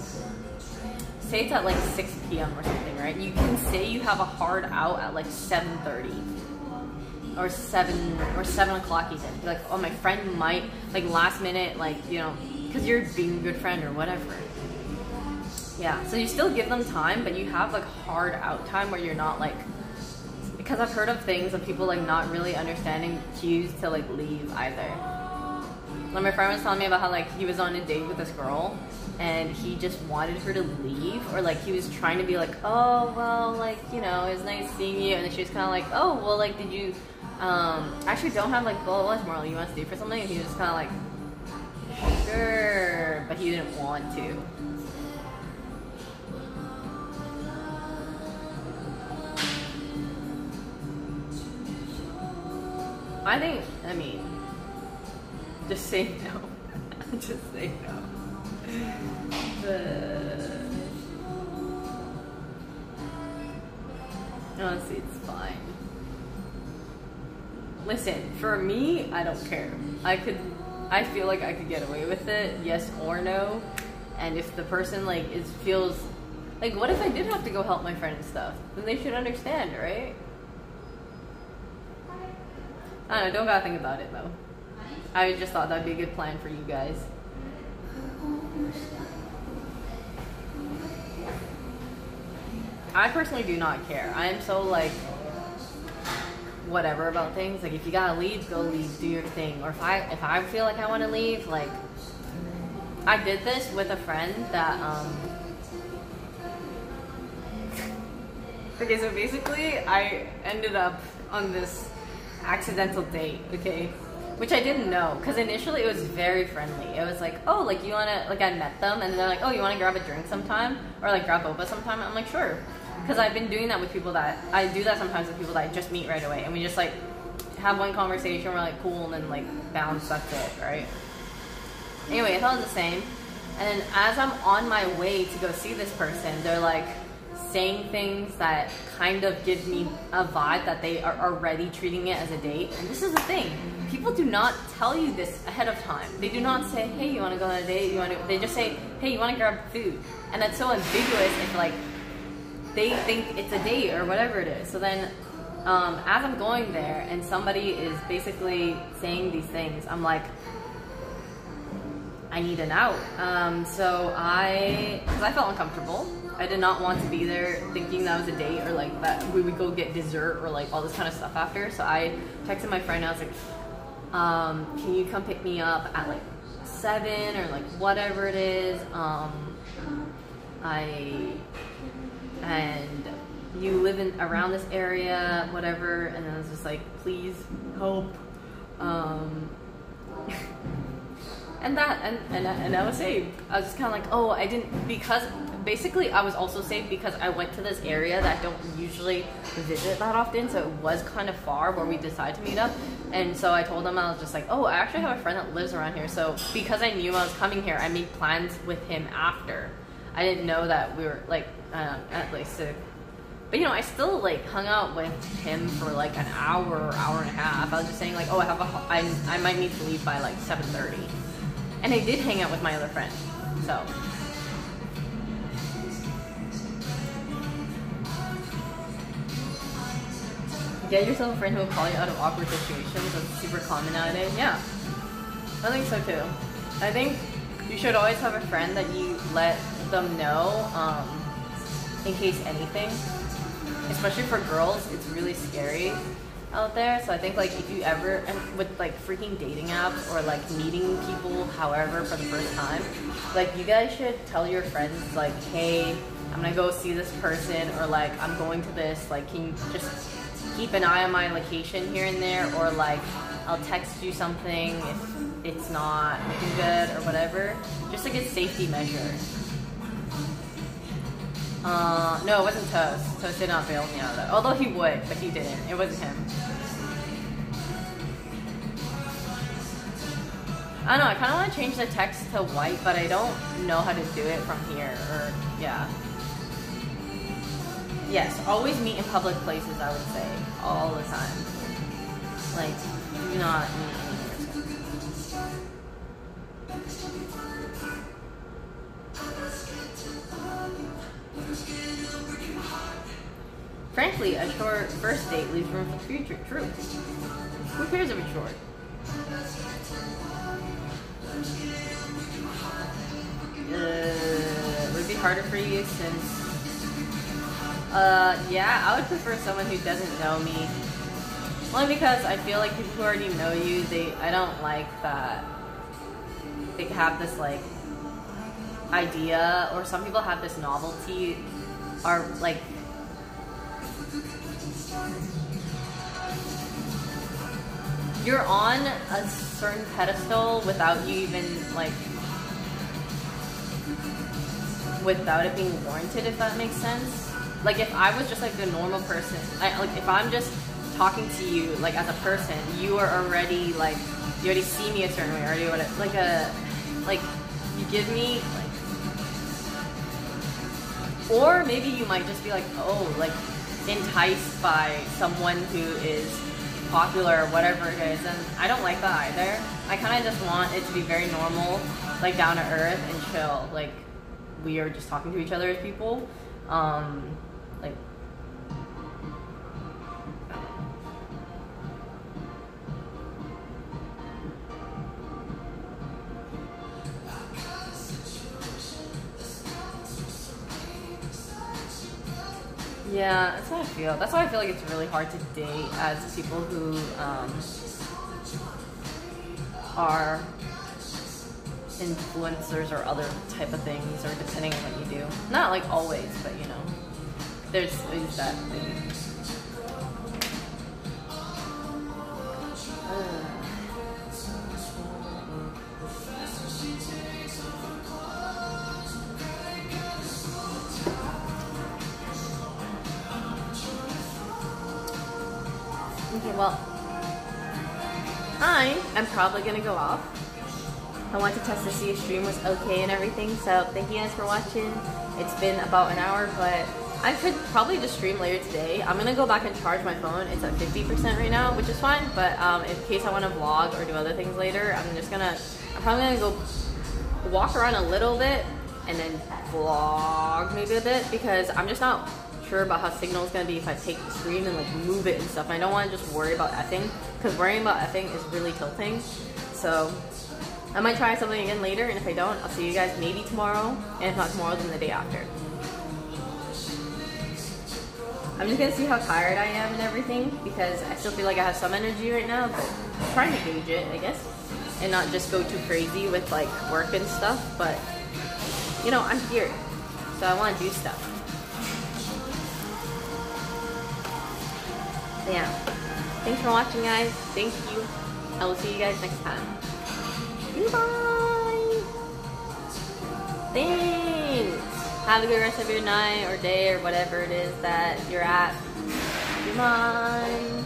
say it's at, like, 6 p.m. or something, right? You can say you have a hard out at, like, 7:30. Or 7 o'clock even. Be like, oh, my friend might, like, last minute, like, you know, because you're being a good friend or whatever. Yeah, so you still give them time, but you have, like, hard out time where you're not, like, because I've heard of things of people, like, not really understanding cues to, like, leave either. Like, my friend was telling me about how, like, he was on a date with this girl, and he just wanted her to leave, or, like, he was trying to be like, oh, well, like, you know, it was nice seeing you, and then she was kind of like, oh, well, like, did you, actually don't have, like, blah, blah, blah tomorrow, you want to stay for something? And he was just kind of like, sure, but he didn't want to. I mean, just say no. Just say no. Honestly, it's fine. Listen, for me, I don't care. I feel like I could get away with it, yes or no. And if the person, like, feels, like, what if I did have to go help my friend and stuff? Then they should understand, right? I don't know, don't gotta think about it though. I just thought that'd be a good plan for you guys. I personally do not care. I am so, like, whatever about things. Like, if you gotta leave, go leave, do your thing. Or if I feel like I want to leave, like, I did this with a friend that, okay, so basically I ended up on this accidental date, okay? Which I didn't know, because initially it was very friendly. It was like, oh, like you wanna, like I met them, and they're like, oh, you wanna grab a drink sometime? Or like grab boba sometime? I'm like, sure. Because I've been doing that with people that, I do that sometimes with people that I just meet right away. And we just like, have one conversation, we're like, cool, and then like bounce, that's it, right? Anyway, I thought it was the same. And then as I'm on my way to go see this person, they're like saying things that kind of give me a vibe that they are already treating it as a date. And this is the thing. People do not tell you this ahead of time. They do not say, hey, you want to go on a date? They just say, hey, you want to grab food? And that's so ambiguous if like they think it's a date or whatever it is. So then as I'm going there and somebody is basically saying these things, I'm like, I need an out. So because I felt uncomfortable. I did not want to be there thinking that was a date or like that we would go get dessert or like all this kind of stuff after. So I texted my friend, I was like, can you come pick me up at like 7 or like whatever it is? And you live in around this area, whatever. And then I was just like, please help. And I was saved. I was just kind of like, oh, I didn't, because basically I was also saved because I went to this area that I don't usually visit that often, so it was kind of far where we decided to meet up. And so I told them, I was just like, oh, I actually have a friend that lives around here, so because I knew I was coming here, I made plans with him after. I didn't know that we were like at least but you know, I still like hung out with him for like an hour or hour and a half. I was just saying like, oh, I might need to leave by like 7:30. And I did hang out with my other friend, so. Get yourself a friend who will call you out of awkward situations. That's super common nowadays. Yeah, I think so too. I think you should always have a friend that you let them know in case anything. Especially for girls, it's really scary out there. So I think like if you ever, and with like freaking dating apps or like meeting people however for the first time, like you guys should tell your friends like, hey, I'm gonna go see this person, or like I'm going to this, like can you just keep an eye on my location here and there, or like I'll text you something if it's not looking good or whatever, just like a safety measure. No, it wasn't Toast. Toast did not bail me out of that. Although he would, but he didn't. It wasn't him. I don't know, I kind of want to change the text to white, but I don't know how to do it from here, or, yeah. Yes, always meet in public places, I would say, all the time. Like, do not meet anywhere. Frankly, a short first date leaves room for the future. True. Who cares if it's short? Would it be harder for you since... yeah, I would prefer someone who doesn't know me. Only because I feel like people who already know you, I don't like that they have this, like, idea, or some people have this novelty, or, like, you're on a certain pedestal without you even, like, without it being warranted, if that makes sense. Like, if I was just, like, the normal person, like, if I'm just talking to you, like, as a person, you are already, like, you already see me a certain way, already, like, you give me, like, or maybe you might just be like, oh, like, enticed by someone who is popular or whatever it is, and I don't like that either. I kind of just want it to be very normal, like down to earth and chill, like we are just talking to each other as people. Like, yeah, that's how I feel. That's why I feel like it's really hard to date as people who are influencers or other type of things, or depending on what you do. Not like always, but you know, there's that thing. Okay, well, I am probably gonna go off. I want to test to see if stream was okay and everything, so thank you guys for watching. It's been about an hour, but I could probably just stream later today. I'm gonna go back and charge my phone. It's at 50% right now, which is fine, but in case I want to vlog or do other things later, I'm probably gonna go walk around a little bit and then vlog maybe a bit, because I'm just not sure about how signal is going to be if I take the screen and like move it and stuff. I don't want to just worry about effing, because worrying about effing is really tilting. So I might try something again later, and if I don't, I'll see you guys maybe tomorrow, and if not tomorrow, then the day after. I'm just going to see how tired I am and everything, because I still feel like I have some energy right now, but I'm trying to gauge it, I guess, and not just go too crazy with like work and stuff. But you know, I'm here, so I want to do stuff. Yeah, thanks for watching, guys. Thank you. I will see you guys next time. Goodbye. Thanks. Have a good rest of your night or day or whatever it is that you're at. Goodbye.